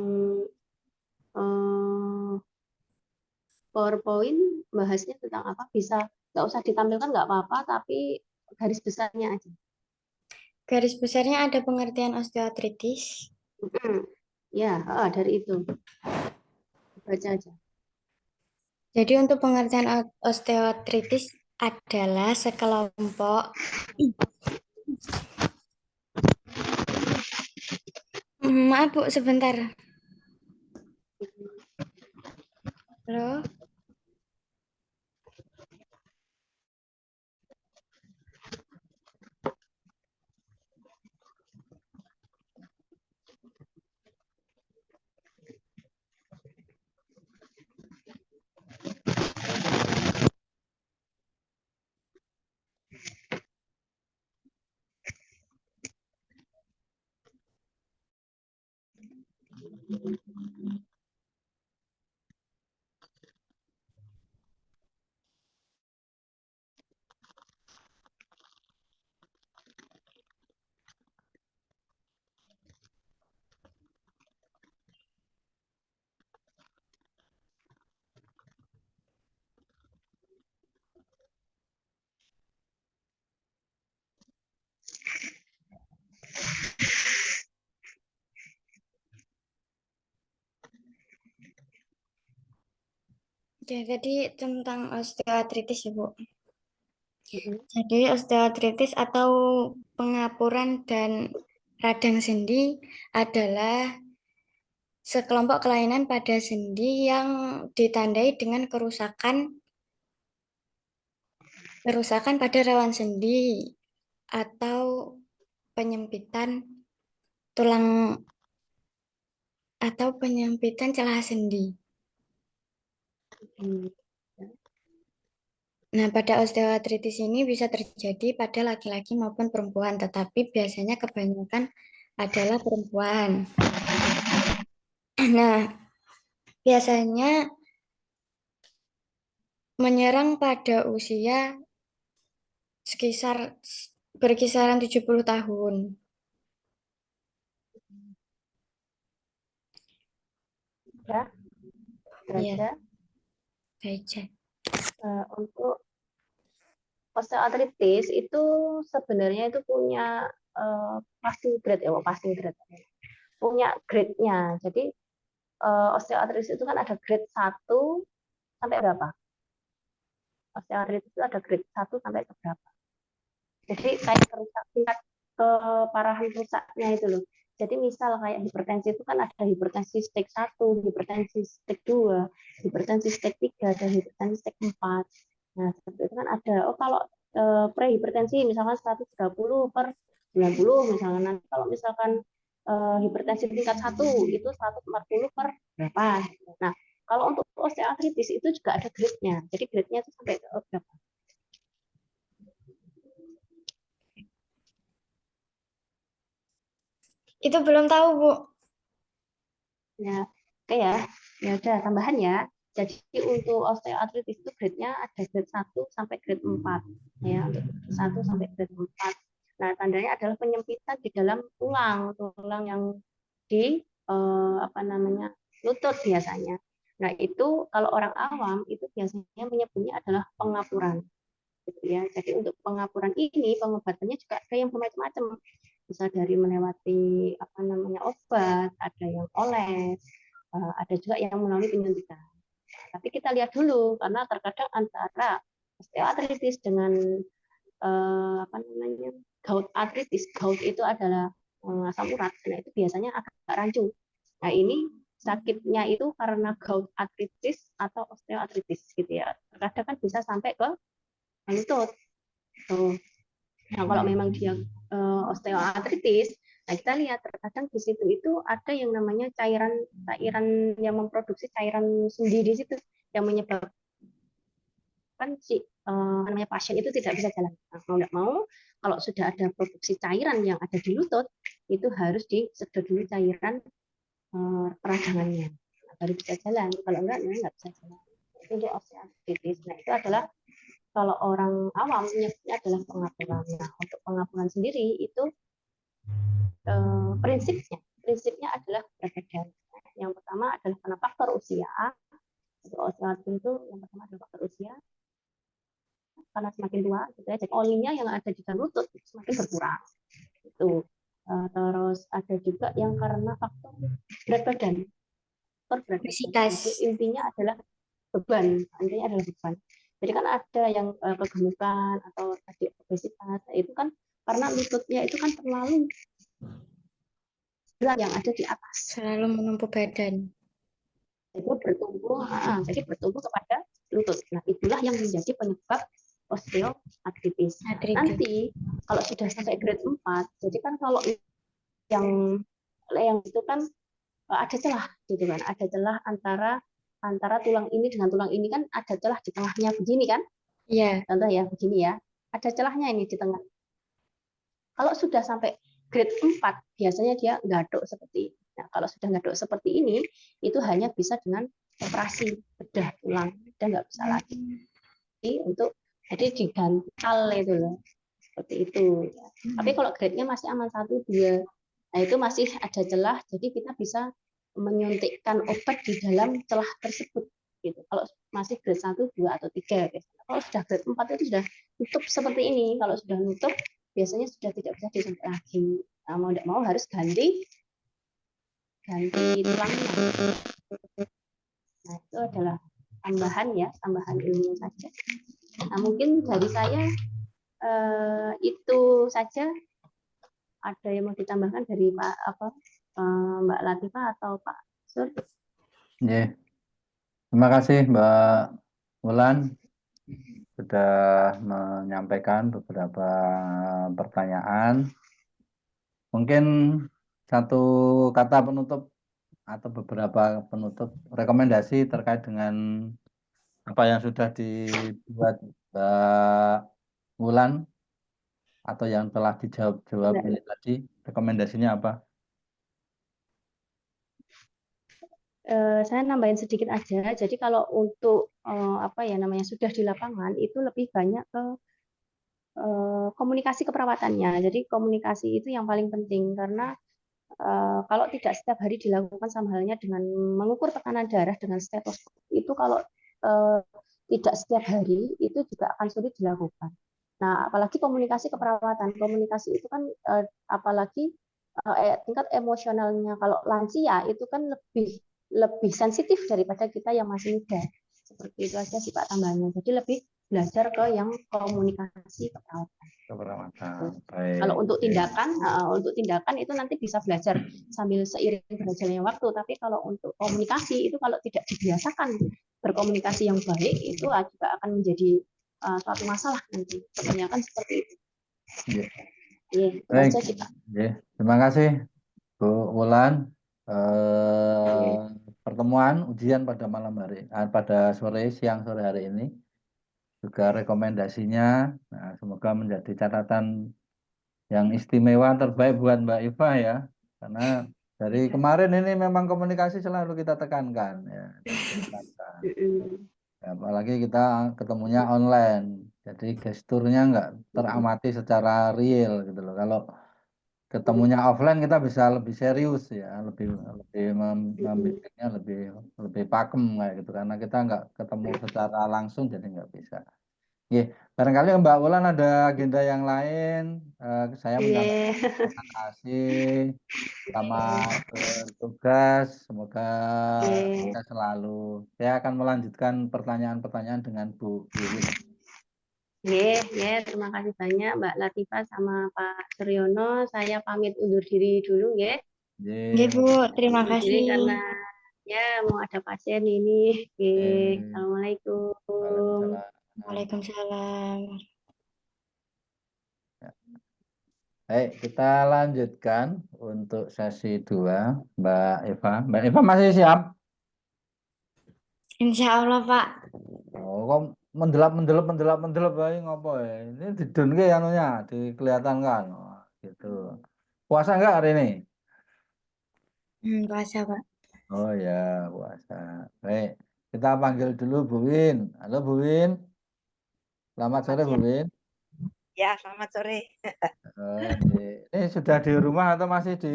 PowerPoint bahasnya tentang apa? Bisa nggak usah ditampilkan nggak apa-apa, tapi garis besarnya aja. Garis besarnya ada pengertian osteoartritis. Ya, dari itu baca aja. Jadi untuk pengertian osteoartritis adalah sekelompok maaf Bu, sebentar. Halo? Ya, jadi tentang osteoartritis ya Bu. Jadi osteoartritis atau pengapuran dan radang sendi adalah sekelompok kelainan pada sendi yang ditandai dengan kerusakan pada rawan sendi atau penyempitan tulang atau penyempitan celah sendi. Nah, pada osteoartritis ini bisa terjadi pada laki-laki maupun perempuan, tetapi biasanya kebanyakan adalah perempuan. Nah, biasanya menyerang pada usia berkisaran 70 tahun. Ya, Iya. Baca. Untuk osteoartritis itu sebenarnya itu punya passing grade ya, passing grade. Punya grade-nya. Jadi osteoartritis itu kan ada grade 1 sampai berapa? Osteoartritis itu ada grade 1 sampai ke berapa? Jadi kayak tingkat keparahan rusaknya itu loh. Jadi misal kayak hipertensi itu kan ada hipertensi stage 1, hipertensi stage 2, hipertensi stage 3, dan hipertensi stage 4. Nah, seperti itu kan ada. Oh, kalau prehipertensi misalkan 130 per 90 misalkan. Nanti kalau misalkan hipertensi tingkat 1 itu 140 per berapa. Nah, kalau untuk osteoartritis itu juga ada grade-nya. Jadi grade-nya itu sampai ke berapa? Itu belum tahu, Bu. Ya, oke ya. Ya udah tambahan ya. Jadi untuk osteoartritis itu grade-nya ada grade 1 sampai grade 4. Ya, untuk 1 sampai grade 4. Nah, tandanya adalah penyempitan di dalam tulang yang di lutut biasanya. Nah, itu kalau orang awam itu biasanya menyebutnya adalah pengapuran. Gitu ya. Jadi untuk pengapuran ini pengobatannya juga ada yang bermacam-macam. Bisa dari melewati obat, ada yang oles, ada juga yang melalui penyuntikan. Tapi kita lihat dulu karena terkadang antara osteoartritis dengan gout artritis. Gout itu adalah asam urat. Nah, itu biasanya agak rancu. Nah, ini sakitnya itu karena gout artritis atau osteoartritis gitu ya. Terkadang kan bisa sampai ke lutut. Tuh. Nah, kalau memang dia osteoartritis, Nah, kita lihat terkadang di situ itu ada yang namanya cairan yang memproduksi cairan sendi di situ yang menyebabkan si namanya pasien itu tidak bisa jalan. Nah, mau nggak mau, kalau sudah ada produksi cairan yang ada di lutut, itu harus disedot dulu cairan peradangannya. Nah, baru bisa jalan. Kalau enggak, nggak bisa jalan. Itu untuk osteoartritis. Nah, itu adalah kalau orang awam menyebutnya adalah pengapuran. Nah, untuk pengapuran sendiri itu prinsipnya adalah berbeda. Yang pertama adalah karena faktor usia. Untuk osteoartritis itu yang pertama adalah faktor usia. Karena semakin tua, gitu ya, jadi olinya yang ada di dalam lutut semakin berkurang. Itu. Terus ada juga yang karena faktor berat badan. Obesitas. Itu intinya adalah beban. Jadi kan ada yang kegemukan atau tadi obesitas. Nah, itu kan karena lututnya itu kan terlalu berat yang ada di atas. Selalu menumpuk badan. Jadi bertumbuh kepada lutut. Nah, itulah yang menjadi penyebab osteoartritis. Nanti kalau sudah sampai grade 4, jadi kan kalau yang itu kan ada celah gitu kan, ada celah antara tulang ini dengan tulang ini kan ada celah di tengahnya begini kan? Iya. Contoh ya begini ya, ada celahnya ini di tengah. Kalau sudah sampai grade 4, biasanya dia gadok seperti ini. Nah, kalau sudah gadok seperti ini, itu hanya bisa dengan operasi bedah tulang, dan nggak bisa lagi untuk jadi diganti itu loh, seperti itu. Tapi kalau grade-nya masih aman 1, 2, nah itu masih ada celah, jadi kita bisa menyuntikkan obat di dalam celah tersebut. Gitu. Kalau masih grade 1, 2, atau 3. Kalau sudah grade 4 itu sudah nutup seperti ini. Kalau sudah nutup, biasanya sudah tidak bisa disuntik lagi. Nah, mau tidak mau harus ganti tulangnya. Nah, itu adalah tambahan ilmu saja. Nah, mungkin dari saya itu saja. Ada yang mau ditambahkan dari Mbak Latifah atau Pak Sur? Yeah. Terima kasih Mbak Wulan sudah menyampaikan beberapa pertanyaan. Mungkin satu kata penutup atau beberapa penutup rekomendasi terkait dengan apa yang sudah dibuat Mbak Wulan atau yang telah dijawab ini tadi, rekomendasinya apa? Saya nambahin sedikit aja. Jadi kalau untuk sudah di lapangan itu lebih banyak ke komunikasi keperawatannya. Jadi komunikasi itu yang paling penting karena kalau tidak setiap hari dilakukan sama halnya dengan mengukur tekanan darah dengan stetoskop itu kalau tidak setiap hari itu juga akan sulit dilakukan. Nah, apalagi komunikasi keperawatan. Komunikasi itu kan apalagi tingkat emosionalnya kalau lansia itu kan lebih sensitif daripada kita yang masih muda. Seperti itu aja sih Pak tambahannya. Jadi lebih belajar ke yang komunikasi keperawatan. Kalau untuk tindakan itu nanti bisa belajar sambil seiring berjalannya waktu. Tapi kalau untuk komunikasi itu kalau tidak dibiasakan berkomunikasi yang baik itu juga akan menjadi suatu masalah nanti. Kebanyakan seperti itu. Baik. Terima kasih Bu Wulan. Pertemuan ujian pada malam hari, pada siang sore hari ini juga rekomendasinya. Nah, semoga menjadi catatan yang istimewa terbaik buat Mbak Iva ya, karena dari kemarin ini memang komunikasi selalu kita tekankan ya. Apalagi kita ketemunya online, jadi gesturnya nggak teramati secara real gitu loh. Kalau ketemunya offline kita bisa lebih serius ya, lebih membimbingnya lebih pakem kayak gitu, karena kita nggak ketemu secara langsung jadi nggak bisa. Barangkali Mbak Wulan ada agenda yang lain. Saya menyampaikan terima kasih, selamat bertugas, semoga sukses selalu. Saya akan melanjutkan pertanyaan-pertanyaan dengan Bu Wiwin. Terima kasih banyak Mbak Latifah sama Pak Suryono. Saya pamit undur diri dulu ya. Bu, terima kasih. Karena mau ada pasien ini. Assalamualaikum. Waalaikumsalam. Baik, kita lanjutkan untuk sesi 2, Mbak Eva. Mbak Eva masih siap? Insya Allah, Pak. Oh, kok mendelap bae ngopo ya? Ini didunke anunya, dikelihatan kan. Oh, gitu. Puasa enggak hari ini? Puasa, Pak. Oh ya, puasa. Baik, kita panggil dulu Bu Win. Halo Bu Win, selamat sore Bu Win. Ya, selamat sore. Ini sudah di rumah atau masih di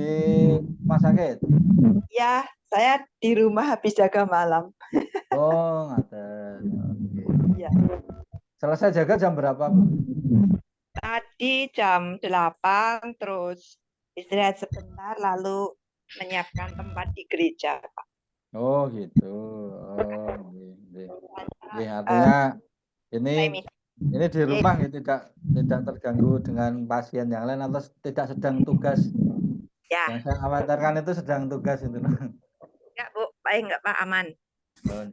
rumah sakit? Ya, saya di rumah habis jaga malam. Oh, ngaten. Oke. Ya. Selesai jaga jam berapa, Bu? Tadi jam 8, terus istirahat sebentar, lalu menyiapkan tempat di gereja, Pak. Oh, gitu. Oh, iya. Iya, Eh, artinya saya ini di rumah ya, tidak terganggu dengan pasien yang lain atau tidak sedang tugas. Ya, Yang saya khawatirkan itu sedang tugas itu. enggak, Bu. Baik enggak, Pak? Aman. Oh,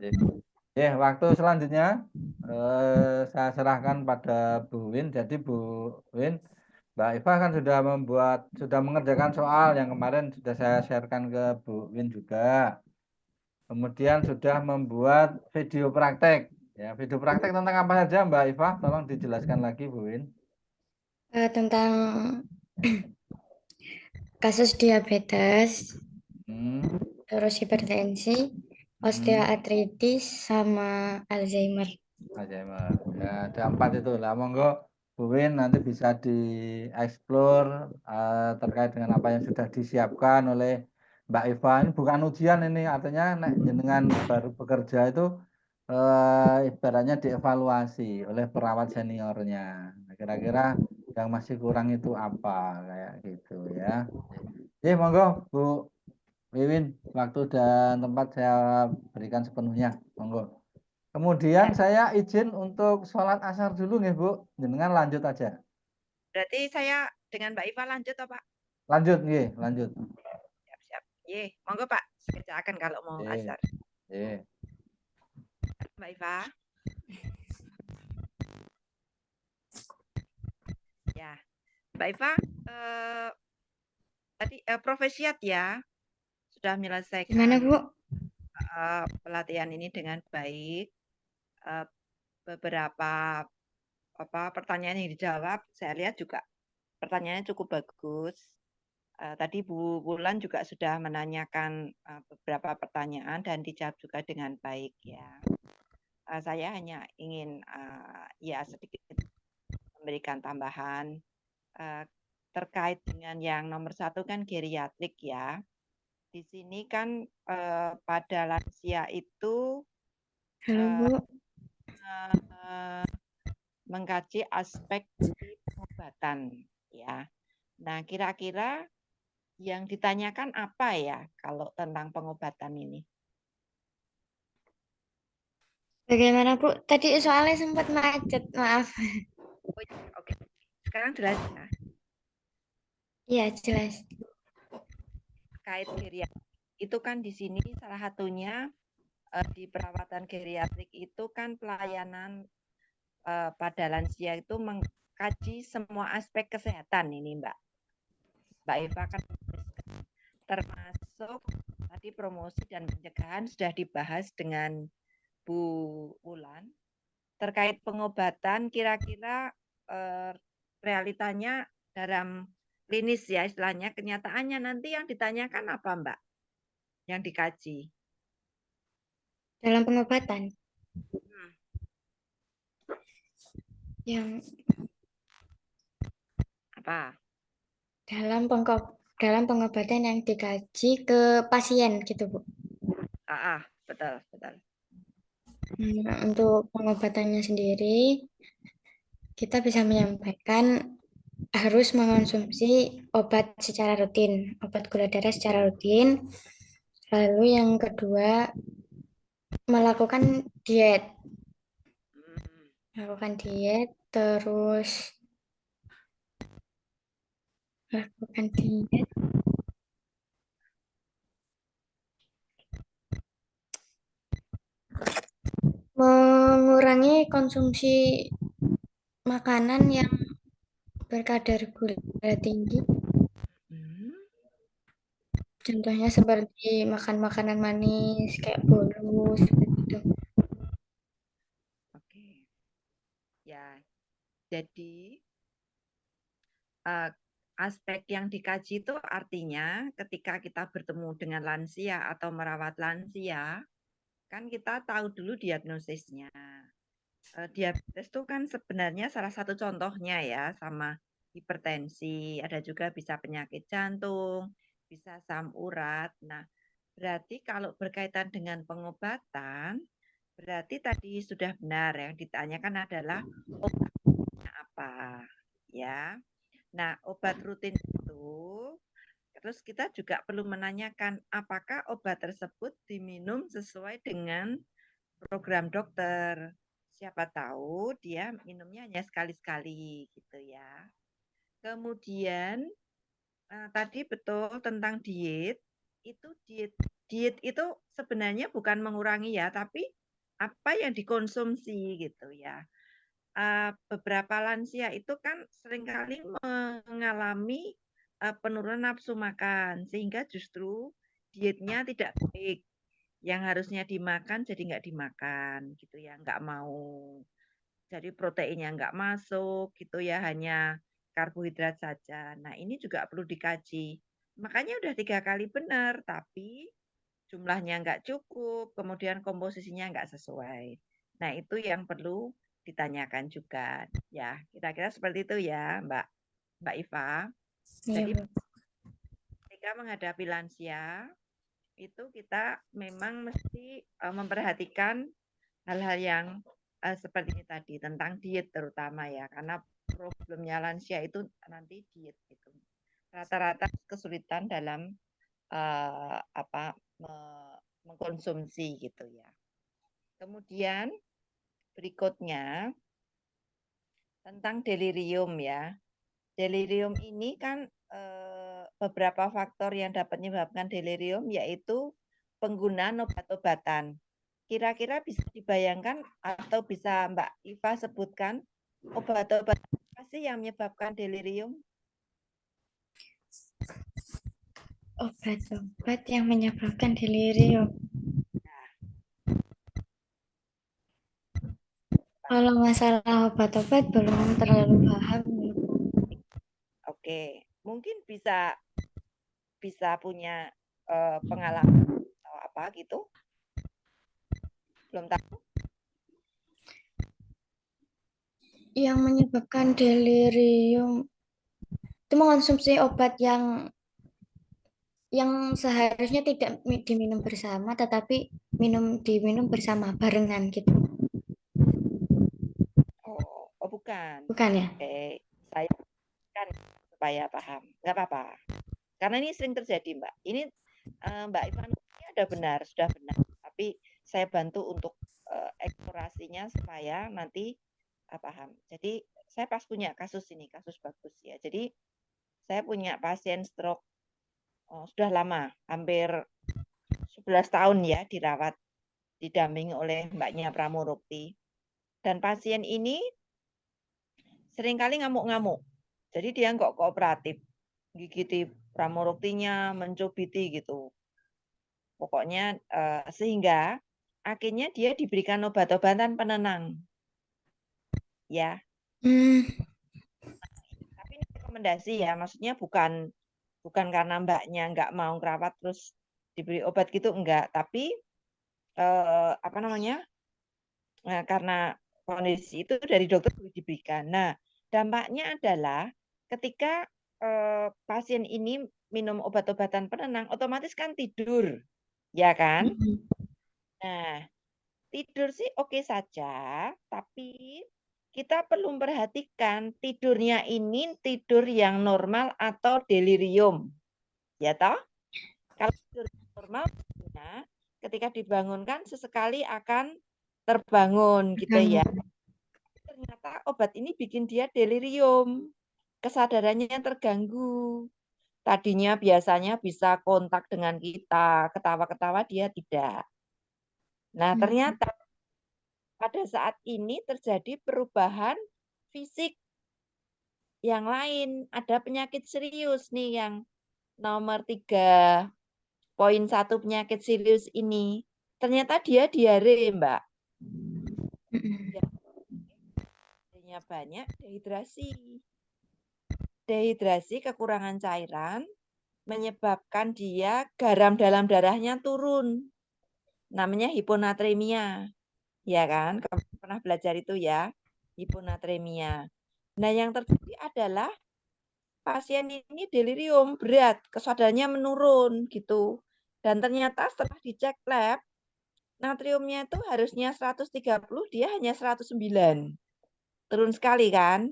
iya. Waktu selanjutnya saya serahkan pada Bu Win. Jadi Bu Win, Mbak Eva kan sudah mengerjakan soal yang kemarin sudah saya sharekan ke Bu Win juga. Kemudian sudah membuat video praktek. Ya, video praktek tentang apa saja Mbak Eva? Tolong dijelaskan lagi Bu Win. Tentang kasus diabetes, Hmm, terus hipertensi, osteoartritis, sama Alzheimer. Alzheimer. Ya, ada 4 itu lah. Monggo Bu Win nanti bisa dieksplor terkait dengan apa yang sudah disiapkan oleh Mbak Eva. Ini bukan ujian ini, artinya nek jenengan baru bekerja itu ibaratnya dievaluasi oleh perawat seniornya. Nah, kira-kira yang masih kurang itu apa kayak gitu ya. Monggo Bu Wiwin, waktu dan tempat saya berikan sepenuhnya. Monggo. Kemudian saya izin untuk sholat asar dulu nih Bu. Jenengan lanjut aja. Berarti saya dengan Mbak Iva lanjut, toh, Pak? Lanjut nih, lanjut. Siap-siap. Monggo, Pak. Saya kerjakan kalau mau Ye, asar. ye. Mbak Iva. Ya, Mbak Iva, tadi profesiat ya, sudah Gimana, menyelesaikan Bu? pelatihan ini dengan baik. Beberapa pertanyaan yang dijawab, saya lihat juga pertanyaannya cukup bagus. Tadi Bu Wulan juga sudah menanyakan beberapa pertanyaan dan dijawab juga dengan baik ya. Saya hanya ingin ya sedikit memberikan tambahan terkait dengan yang nomor 1 kan geriatrik ya. Di sini kan pada lansia itu Halo, Bu. mengkaji aspek dari pengobatan ya. Nah, kira-kira yang ditanyakan apa ya kalau tentang pengobatan ini? Bagaimana, Bu? Tadi soalnya sempat macet, maaf. Oh, ya, oke. Sekarang jelas ya. Iya, jelas. Terkait geriatrik itu kan di sini salah satunya di perawatan geriatrik itu kan pelayanan pada lansia itu mengkaji semua aspek kesehatan ini Mbak Eva kan termasuk tadi promosi dan pencegahan sudah dibahas dengan Bu Wulan. Terkait pengobatan kira-kira realitanya dalam klinis ya istilahnya, kenyataannya nanti yang ditanyakan apa Mbak? Yang dikaji? Dalam pengobatan. Yang Apa? dalam pengobatan yang dikaji ke pasien gitu, Bu. Betul, betul. Untuk pengobatannya sendiri, kita bisa menyampaikan harus mengonsumsi obat secara rutin, obat gula darah secara rutin. Lalu yang kedua, melakukan diet. Terus melakukan diet. Mengurangi konsumsi makanan yang berkadar gula tinggi. Hmm, Contohnya seperti makan makanan manis kayak bolu seperti itu. Oke. Ya, jadi eh, aspek yang dikaji itu artinya ketika kita bertemu dengan lansia atau merawat lansia, kan kita tahu dulu diagnosisnya. Diabetes itu kan sebenarnya salah satu contohnya ya, sama hipertensi, ada juga bisa penyakit jantung, bisa asam urat. Nah, berarti kalau berkaitan dengan pengobatan, berarti tadi sudah benar yang ditanyakan adalah obatnya apa, ya. Nah, obat rutin itu, terus kita juga perlu menanyakan apakah obat tersebut diminum sesuai dengan program dokter. Siapa tahu dia minumnya hanya sekali-sekali gitu ya. Kemudian tadi betul tentang diet. Itu diet itu sebenarnya bukan mengurangi ya, tapi apa yang dikonsumsi gitu ya. Beberapa lansia itu kan seringkali mengalami penurunan nafsu makan sehingga justru dietnya tidak baik. Yang harusnya dimakan jadi nggak dimakan gitu ya, nggak mau. Jadi proteinnya nggak masuk gitu ya, hanya karbohidrat saja. Nah ini juga perlu dikaji. Makanya udah 3 kali benar, tapi jumlahnya nggak cukup, kemudian komposisinya nggak sesuai. Nah itu yang perlu ditanyakan juga. Ya kira-kira seperti itu ya Mbak Iva. Iya, Jadi Bu. ketika menghadapi lansia, itu kita memang mesti memperhatikan hal-hal yang seperti ini tadi tentang diet terutama ya, karena problemnya lansia itu nanti diet itu rata-rata kesulitan dalam apa mengkonsumsi gitu ya. Kemudian berikutnya tentang delirium ya. Delirium ini kan beberapa faktor yang dapat menyebabkan delirium yaitu penggunaan obat-obatan. Kira-kira bisa dibayangkan atau bisa Mbak Iva sebutkan obat-obatan apa sih yang menyebabkan delirium? Obat-obat yang menyebabkan delirium. Kalau masalah obat-obat belum terlalu paham. Oke, mungkin bisa punya pengalaman atau apa gitu? Belum tahu. Yang menyebabkan delirium itu mengonsumsi obat yang seharusnya tidak diminum bersama, tetapi diminum bersama barengan gitu. Oh, bukan. Bukan ya? Oke, saya kan supaya paham. Nggak apa-apa. Karena ini sering terjadi, Mbak. Ini Mbak Ivan ini sudah benar. Tapi saya bantu untuk eksplorasinya supaya nanti paham. Jadi saya pas punya kasus ini, kasus bagus ya. Jadi saya punya pasien stroke sudah lama, hampir 11 tahun ya dirawat, didampingi oleh Mbaknya Pramurukti. Dan pasien ini seringkali ngamuk-ngamuk. Jadi dia nggak kooperatif. Gigiti Pramuruktinya, mencubiti gitu. Pokoknya sehingga akhirnya dia diberikan obat-obatan penenang. Ya. Tapi ini rekomendasi ya, maksudnya bukan karena Mbaknya nggak mau ngerawat terus diberi obat gitu enggak, tapi apa namanya? Karena kondisi itu dari dokter diberikan. Nah, dampaknya adalah ketika pasien ini minum obat-obatan penenang, otomatis kan tidur, ya kan? Nah, tidur sih oke saja, tapi kita perlu memperhatikan tidurnya ini tidur yang normal atau delirium. Ya toh? Kalau tidur normal, ketika dibangunkan sesekali akan terbangun gitu ya. Ternyata obat ini bikin dia delirium. Kesadarannya terganggu. Tadinya biasanya bisa kontak dengan kita, ketawa-ketawa dia tidak. Nah, ternyata pada saat ini terjadi perubahan fisik. yang lain, ada penyakit serius nih yang nomor 3.1 penyakit serius ini. Ternyata dia diare, Mbak. Diarenya banyak, dehidrasi. Dehidrasi, kekurangan cairan, menyebabkan dia garam dalam darahnya turun. Namanya hiponatremia. Ya kan? Kamu pernah belajar itu ya, hiponatremia. Nah, yang terjadi adalah pasien ini delirium berat, kesadarannya menurun gitu. Dan ternyata setelah dicek lab, natriumnya itu harusnya 130, dia hanya 109. Turun sekali kan?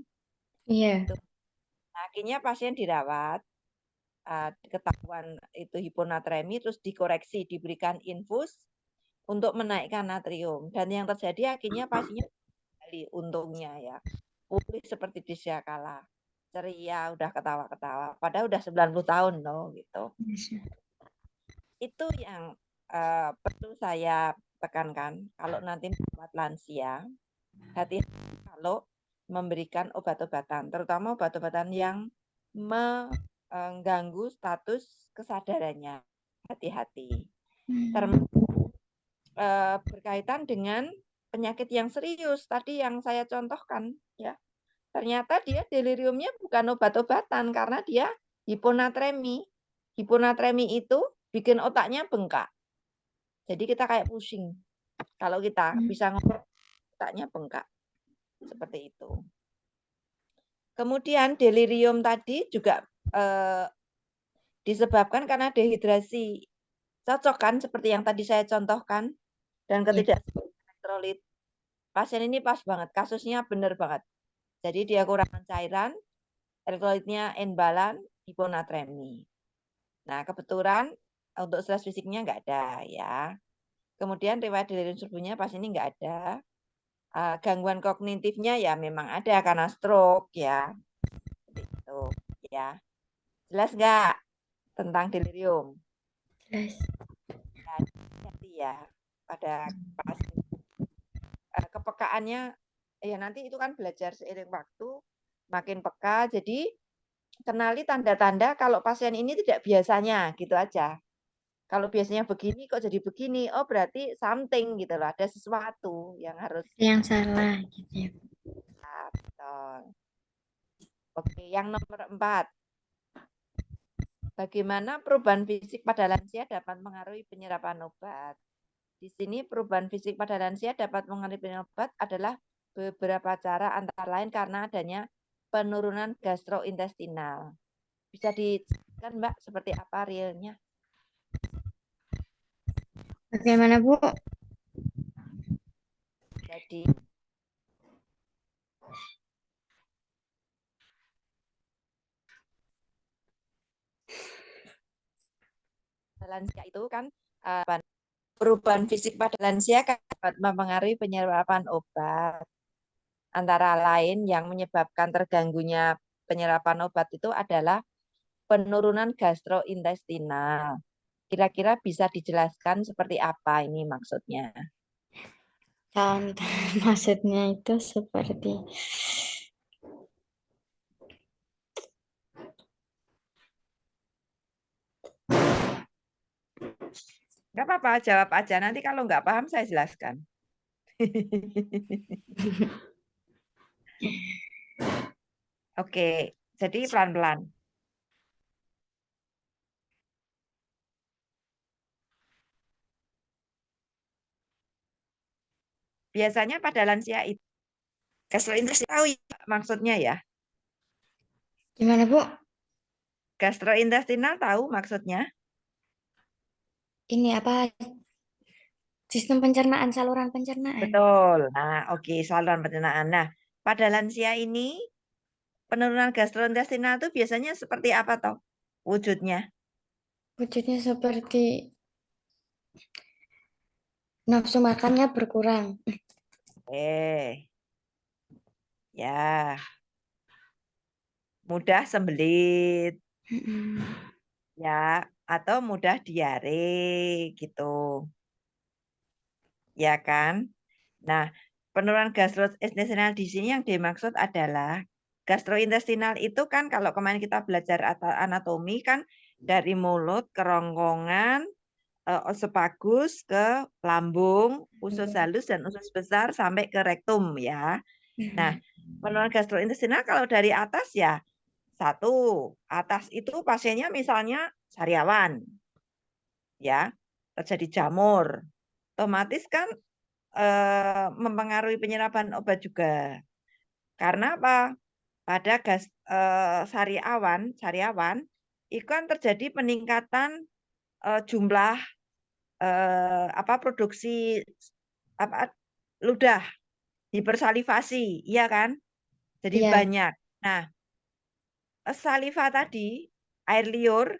Iya. Nah, akhirnya pasien dirawat, ketahuan itu hiponatremi, terus dikoreksi, diberikan infus untuk menaikkan natrium. Dan yang terjadi akhirnya pasiennya kembali, untungnya ya, pulih seperti disediakan kala. Ceria, udah ketawa-ketawa. Padahal udah 90 tahun loh gitu. Itu yang perlu saya tekankan. Kalau nanti buat lansia, hati-hati kalau memberikan obat-obatan, terutama obat-obatan yang mengganggu status kesadarannya. Hati-hati. Termasuk berkaitan dengan penyakit yang serius tadi yang saya contohkan ya. Ternyata dia deliriumnya bukan obat-obatan karena dia hiponatremi. Hiponatremi itu bikin otaknya bengkak. Jadi kita kayak pusing. Kalau kita bisa ngomong, otaknya bengkak. Seperti itu. Kemudian delirium tadi juga disebabkan karena dehidrasi. Cocok kan seperti yang tadi saya contohkan. Dan ketidaksempurnaan elektrolit. Pasien ini pas banget, kasusnya benar banget. Jadi dia kekurangan cairan, elektrolitnya imbalan, hiponatremi. Nah, kebetulan untuk stres fisiknya nggak ada ya. Kemudian riwayat delirium subuhnya pas ini nggak ada. Gangguan kognitifnya ya memang ada karena stroke ya. Itu ya. Jelas nggak tentang delirium? Jelas. Hati ya pada pasien. Kepekaannya ya nanti itu kan belajar seiring waktu makin peka. Jadi kenali tanda-tanda kalau pasien ini tidak biasanya gitu aja. Kalau biasanya begini kok jadi begini, oh berarti something gitu loh, ada sesuatu yang harus Yang salah gitu ya. betul. Oke, yang nomor 4. Bagaimana perubahan fisik pada lansia dapat mengaruhi penyerapan obat? Di sini perubahan fisik pada lansia dapat mengaruhi penyerapan obat adalah beberapa cara antara lain karena adanya penurunan gastrointestinal. Bisa dijelaskan Mbak seperti apa realnya? Bagaimana Bu? Jadi lansia itu kan perubahan fisik pada lansia dapat mempengaruhi penyerapan obat. Antara lain yang menyebabkan terganggunya penyerapan obat itu adalah penurunan gastrointestinal. Kira-kira bisa dijelaskan seperti apa ini maksudnya? Maksudnya itu seperti Nggak apa-apa, jawab aja. Nanti kalau nggak paham saya jelaskan. Oke, jadi pelan-pelan. Biasanya pada lansia itu gastrointestinal tahu ya, maksudnya ya. gimana Bu? Gastrointestinal tahu maksudnya? Ini apa? Sistem pencernaan, saluran pencernaan. Betul. Nah, oke, saluran pencernaan. Nah, pada lansia ini penurunan gastrointestinal itu biasanya seperti apa toh wujudnya? Wujudnya seperti nafsu makannya berkurang. Ya, mudah sembelit, ya, atau mudah diare gitu, ya kan? Nah, penurunan gastrointestinal di sini yang dimaksud adalah gastrointestinal itu kan kalau kemarin kita belajar anatomi kan dari mulut, kerongkongan, osofagus ke lambung, usus halus dan usus besar sampai ke rektum ya. Nah, penurunan gastrointestinal kalau dari atas ya satu, atas itu pasiennya misalnya sariawan, ya terjadi jamur, otomatis kan mempengaruhi penyerapan obat juga. Karena apa? Pada sariawan itu kan terjadi peningkatan jumlah produksi ludah, hipersalivasi, iya kan? Jadi Iya. banyak. Nah, saliva tadi, air liur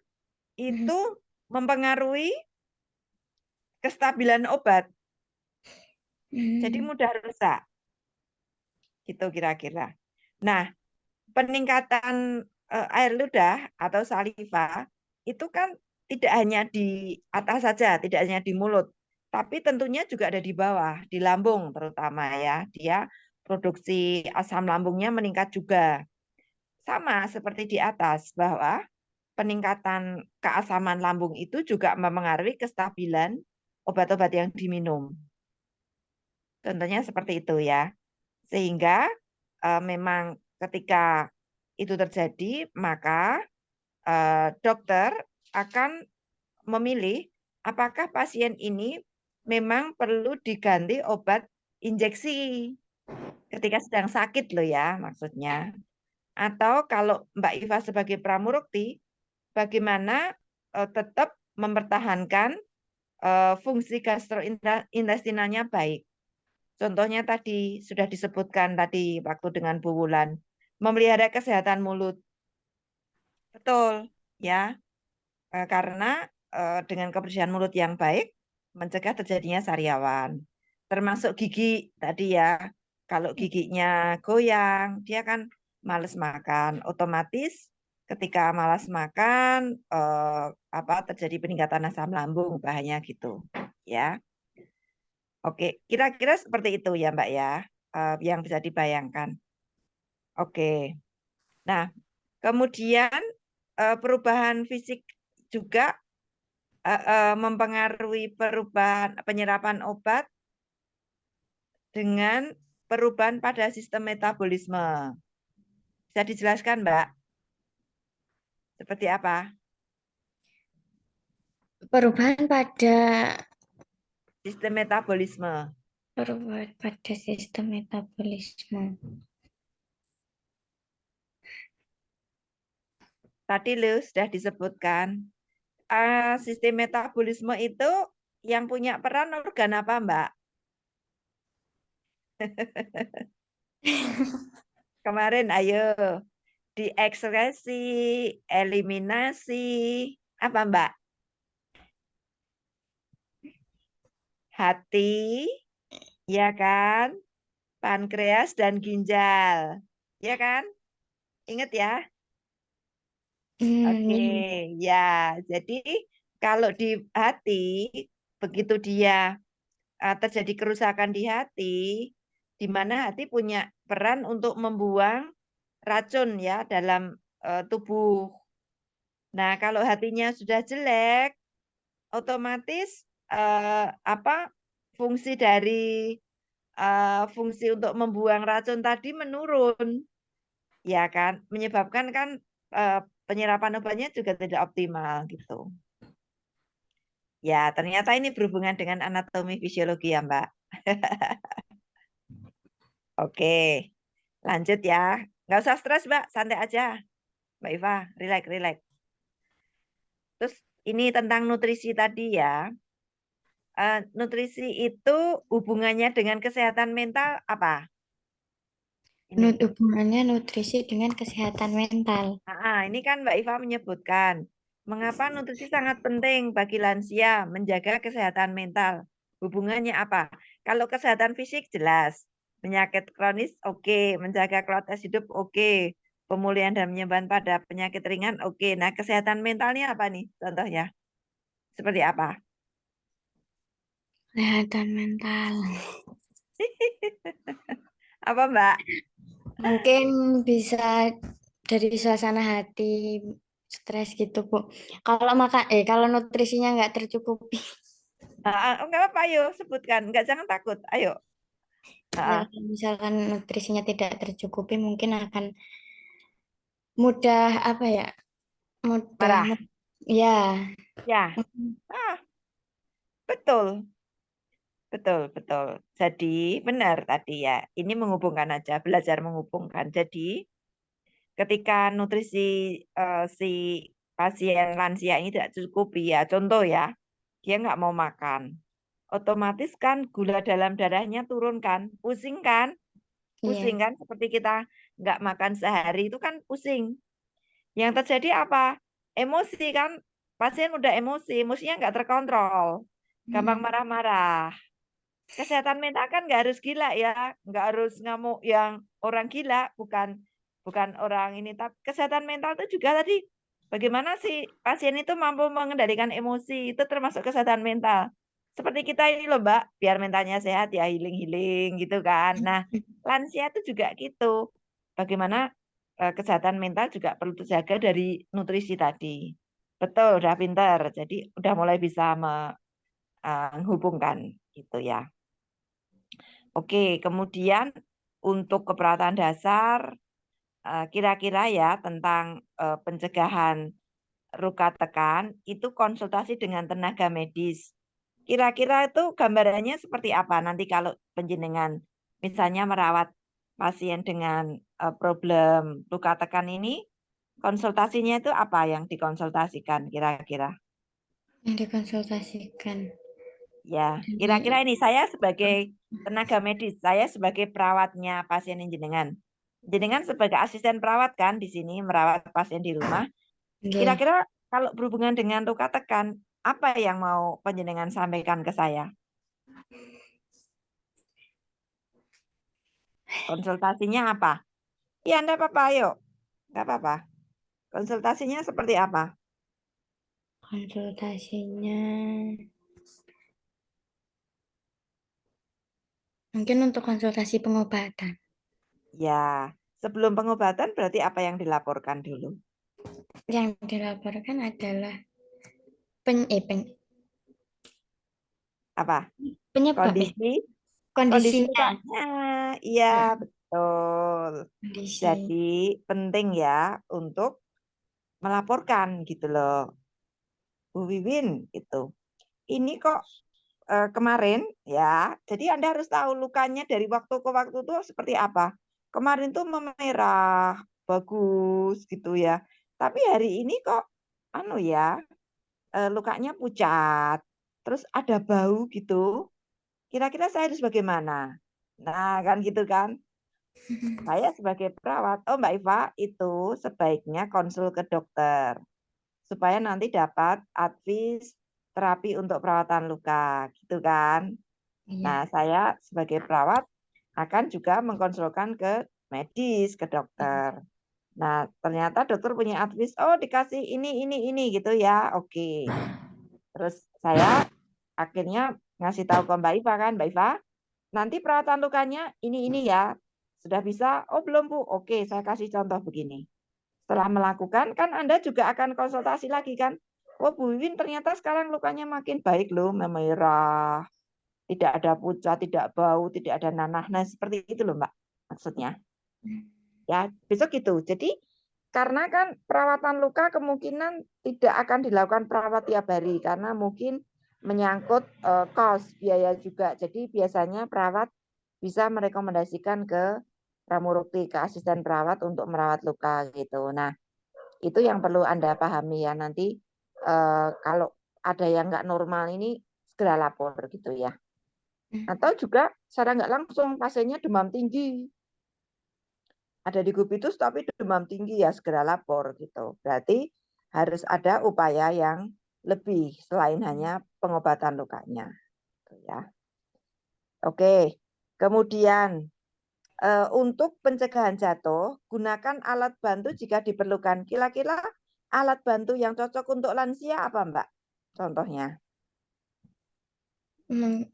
itu mempengaruhi kestabilan obat. Jadi mudah rusak. Gitu kira-kira. Nah, peningkatan air ludah atau saliva itu kan tidak hanya di atas saja, tidak hanya di mulut, tapi tentunya juga ada di bawah, di lambung terutama ya. Dia produksi asam lambungnya meningkat juga. Sama seperti di atas, bahwa peningkatan keasaman lambung itu juga mempengaruhi kestabilan obat-obat yang diminum. Contohnya seperti itu ya. Sehingga memang ketika itu terjadi, maka dokter akan memilih apakah pasien ini memang perlu diganti obat injeksi ketika sedang sakit loh ya maksudnya. Atau kalau Mbak Iva sebagai pramurukti, bagaimana tetap mempertahankan fungsi gastrointestinalnya baik. Contohnya tadi sudah disebutkan tadi waktu dengan Bu Wulan, memelihara kesehatan mulut. Betul, ya. Karena dengan kebersihan mulut yang baik mencegah terjadinya sariawan. Termasuk gigi tadi ya. Kalau giginya goyang, dia kan males makan. Otomatis ketika malas makan terjadi peningkatan asam lambung, bahaya gitu, ya. Oke, kira-kira seperti itu ya Mbak ya, yang bisa dibayangkan. Oke. Nah, kemudian perubahan fisik juga mempengaruhi perubahan penyerapan obat dengan perubahan pada sistem metabolisme. Bisa dijelaskan, Mbak? Seperti apa? Perubahan pada Sistem metabolisme. sistem metabolisme. Tadi sudah disebutkan. Sistem metabolisme itu yang punya peran organ apa, Mbak? Kemarin ayo diekskresi, eliminasi, apa Mbak? Hati, ya kan? Pankreas dan ginjal, ya kan? Ingat ya? Oke, ya. Jadi kalau di hati, begitu dia terjadi kerusakan di hati, di mana hati punya peran untuk membuang racun ya dalam tubuh. Nah, kalau hatinya sudah jelek, otomatis fungsi dari fungsi untuk membuang racun tadi menurun, ya kan? Menyebabkan kan penyerapan obatnya juga tidak optimal gitu. Ya, ternyata ini berhubungan dengan anatomi fisiologi ya, Mbak. Oke, lanjut ya. Nggak usah stres, Mbak. Santai aja. Mbak Iva, relax. Terus ini tentang nutrisi tadi ya. Nutrisi itu hubungannya dengan kesehatan mental apa? Ini. Hubungannya nutrisi dengan kesehatan mental. Ini kan Mbak Iva menyebutkan, mengapa nutrisi sangat penting bagi lansia menjaga kesehatan mental. Hubungannya apa? Kalau kesehatan fisik jelas, penyakit kronis oke, menjaga kualitas hidup oke, pemulihan dan penyembuhan pada penyakit ringan oke. Nah, kesehatan mentalnya apa nih contohnya? Seperti apa? Kesehatan mental. Apa Mbak? Mungkin bisa dari suasana hati, stres gitu, Bu. Kalau nutrisinya nggak tercukupi, Nggak apa-apa, ayo sebutkan. Nggak, jangan takut. Ayo. ya Ah, kalau misalkan nutrisinya tidak tercukupi, mungkin akan mudah apa ya? Mudah, marah. ya. Ya, ah, betul. Betul, betul. Jadi benar tadi ya. Ini menghubungkan aja, belajar menghubungkan. Jadi ketika nutrisi si pasien lansia ini tidak cukup ya, contoh ya, dia nggak mau makan. Otomatis kan gula dalam darahnya turun kan, pusing kan? Iya. Pusing kan? Seperti kita nggak makan sehari itu kan pusing. Yang terjadi apa? Emosi kan? Pasien udah emosi, emosinya nggak terkontrol. Gampang Mm-mm. marah-marah. Kesehatan mental kan nggak harus gila ya, nggak harus ngamuk yang orang gila, bukan bukan orang ini. Tapi kesehatan mental itu juga tadi bagaimana sih pasien itu mampu mengendalikan emosi, itu termasuk kesehatan mental. Seperti kita ini loh Mbak, biar mentalnya sehat ya healing-healing gitu kan. Nah, lansia itu juga gitu. Bagaimana kesehatan mental juga perlu terjaga dari nutrisi tadi. Betul, udah pinter. Jadi udah mulai bisa menghubungkan gitu ya. Oke, kemudian untuk keperawatan dasar, kira-kira ya tentang pencegahan luka tekan, itu konsultasi dengan tenaga medis. Kira-kira itu gambarannya seperti apa nanti kalau penjenengan misalnya merawat pasien dengan problem luka tekan ini, konsultasinya itu apa yang dikonsultasikan kira-kira? Yang dikonsultasikan. Ya, Jadi, kira-kira ini saya sebagai tenaga medis, saya sebagai perawatnya pasien jenengan. Jenengan sebagai asisten perawat kan di sini merawat pasien di rumah. nggih. Kira-kira kalau berhubungan dengan luka tekan, apa yang mau penjenengan sampaikan ke saya? Konsultasinya apa? Ya, enggak apa-apa, ayo. Enggak apa-apa. Konsultasinya seperti apa? Konsultasinya mungkin untuk konsultasi pengobatan. Ya, sebelum pengobatan berarti apa yang dilaporkan dulu? Yang dilaporkan adalah pen, eh, pen- Apa? penyebab ya, Kondisi kondisi kondisinya. lukanya. Iya, Mm, betul. kondisi. Jadi penting ya untuk melaporkan gitu loh, Bu Wiwin itu. Ini kok kemarin ya, jadi Anda harus tahu lukanya dari waktu ke waktu tuh seperti apa. Kemarin tuh memerah, bagus gitu ya. Tapi hari ini kok anu ya, lukanya pucat, terus ada bau gitu. Kira-kira saya harus bagaimana? Nah, kan gitu kan. Saya sebagai perawat, oh Mbak Iva, itu sebaiknya konsul ke dokter supaya nanti dapat advis terapi untuk perawatan luka, gitu kan. Iya. Nah, saya sebagai perawat akan juga mengkonsulkan ke medis, ke dokter. Nah, ternyata dokter punya advis, oh dikasih ini gitu ya, oke. Terus saya akhirnya ngasih tahu ke Mbak Iva kan, Mbak Iva, nanti perawatan lukanya ini ya. Sudah bisa? Oh belum Bu. Oke, saya kasih contoh begini. Setelah melakukan, kan Anda juga akan konsultasi lagi kan. Oh Bu Wiwin ternyata sekarang lukanya makin baik loh, memerah, tidak ada pucat, tidak bau, tidak ada nanah. Nah seperti itu loh Mbak maksudnya. Ya, besok gitu. Jadi karena kan perawatan luka kemungkinan tidak akan dilakukan perawat tiap hari karena mungkin menyangkut cost biaya juga. Jadi biasanya perawat bisa merekomendasikan ke pramurukti, ke asisten perawat untuk merawat luka gitu. Nah, itu yang perlu Anda pahami ya nanti kalau ada yang nggak normal ini segera lapor gitu ya. Atau juga secara nggak langsung pasiennya demam tinggi, ada di gubitus tapi demam tinggi ya segera lapor gitu. Berarti harus ada upaya yang lebih selain hanya pengobatan lukanya. Gitu ya. Oke, kemudian untuk pencegahan jatuh, gunakan alat bantu jika diperlukan. Kira-kira alat bantu yang cocok untuk lansia apa Mbak? Contohnya. Hmm,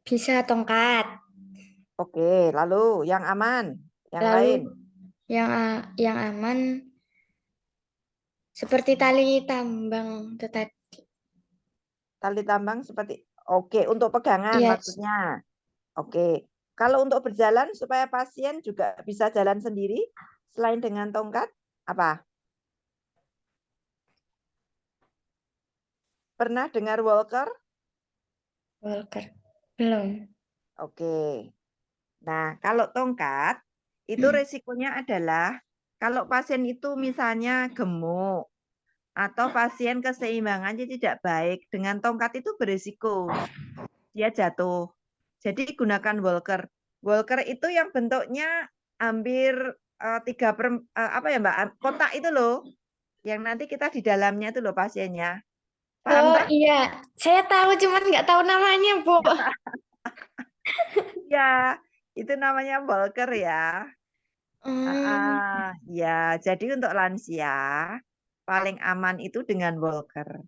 bisa tongkat. Oke, lalu yang aman. Yang Lalu lain, yang aman seperti tali tambang itu tadi. tali tambang seperti oke untuk pegangan Iya, maksudnya. Oke. Kalau untuk berjalan supaya pasien juga bisa jalan sendiri selain dengan tongkat apa? Pernah dengar walker? walker. Belum. Oke. Nah, kalau tongkat itu resikonya adalah kalau pasien itu misalnya gemuk atau pasien keseimbangannya tidak baik, dengan tongkat itu berisiko dia jatuh. Jadi gunakan walker. Walker itu yang bentuknya hampir apa ya Mbak? Kotak itu loh, yang nanti kita di dalamnya itu loh pasiennya. Paham Oh tak? iya, saya tahu cuman nggak tahu namanya, Bu. Ya, itu namanya walker ya. Hmm, Ya, jadi untuk lansia paling aman itu dengan walker.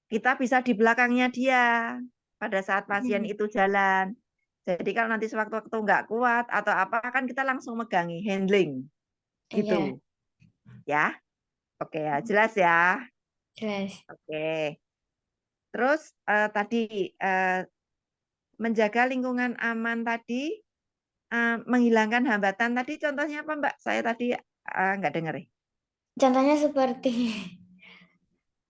Kita bisa di belakangnya dia pada saat pasien itu jalan. Jadi kalau nanti sewaktu-waktu nggak kuat atau apa kan kita langsung megangi handling iya, gitu ya. Oke ya, jelas ya. jelas. Oke. Terus tadi menjaga lingkungan aman tadi, menghilangkan hambatan tadi contohnya apa Mbak? Saya tadi nggak dengar. Contohnya seperti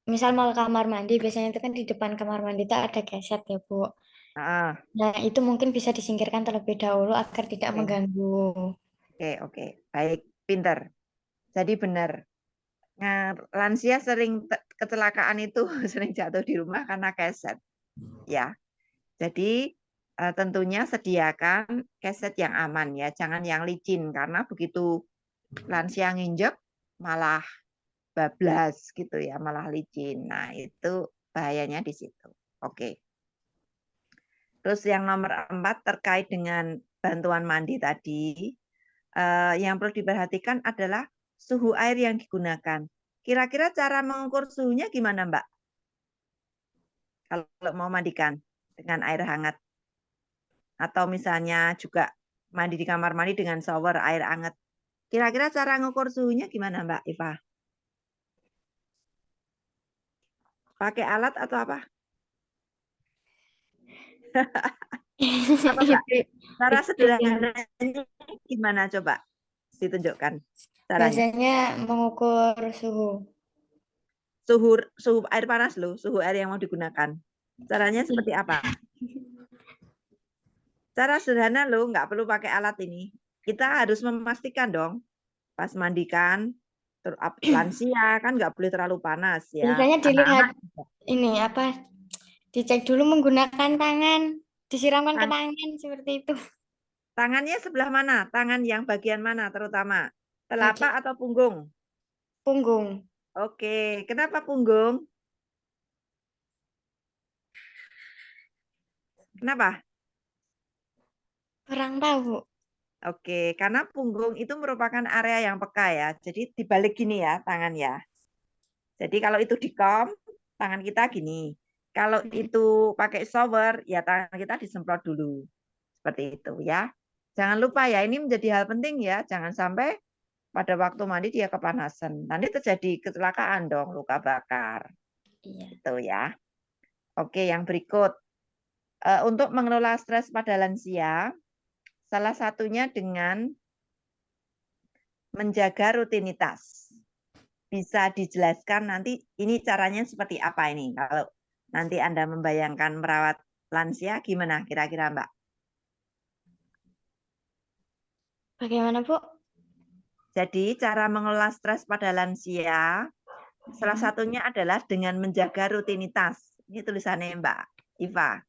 misal mau ke kamar mandi, biasanya itu kan di depan kamar mandi itu ada keset ya, Bu. Ah, Nah, itu mungkin bisa disingkirkan terlebih dahulu agar tidak oke, mengganggu. oke, baik, pinter. Jadi benar. Nah, lansia sering kecelakaan itu sering jatuh di rumah karena keset. Ya, jadi tentunya sediakan keset yang aman ya, jangan yang licin karena begitu lansia nginjek malah bablas gitu ya, malah licin. Nah, itu bahayanya di situ. Oke. Terus yang nomor 4 terkait dengan bantuan mandi tadi, yang perlu diperhatikan adalah suhu air yang digunakan. Kira-kira cara mengukur suhunya gimana, Mbak? Kalau mau mandikan dengan air hangat. Atau misalnya juga mandi di kamar mandi dengan shower air hangat. Kira-kira cara mengukur suhunya gimana, Mbak Iva? Pakai alat atau apa? Apa, Mbak? Cara sederhananya gimana coba? Ditunjukkan caranya. Biasanya mengukur suhu. Suhu air panas loh, suhu air yang mau digunakan. Caranya seperti apa? Cara sederhana loh, nggak perlu pakai alat ini. Kita harus memastikan dong, pas mandikan, lansia kan nggak boleh terlalu panas ya. Biasanya dilihat Anak-anak ini apa? Dicek dulu menggunakan tangan, disiramkan ke tangan seperti itu. tangannya sebelah mana? Tangan yang bagian mana terutama? Telapak Bagi atau punggung? punggung. Oke, kenapa punggung? Kenapa? Kurang tahu, Bu. Oke, karena punggung itu merupakan area yang peka ya. Jadi dibalik gini ya tangan ya. Jadi kalau itu dikom, tangan kita gini. Kalau itu pakai shower, ya tangan kita disemprot dulu. Seperti itu ya. Jangan lupa ya, ini menjadi hal penting ya. Jangan sampai pada waktu mandi dia kepanasan. Nanti terjadi kecelakaan dong, luka bakar. Iya. Itu ya. Oke, yang berikut. Untuk mengelola stres pada lansia, salah satunya dengan menjaga rutinitas. Bisa dijelaskan nanti ini caranya seperti apa ini? Kalau nanti Anda membayangkan merawat lansia, gimana kira-kira Mbak? Bagaimana, Bu? Jadi cara mengelola stres pada lansia, salah satunya adalah dengan menjaga rutinitas. Ini tulisannya Mbak Iva.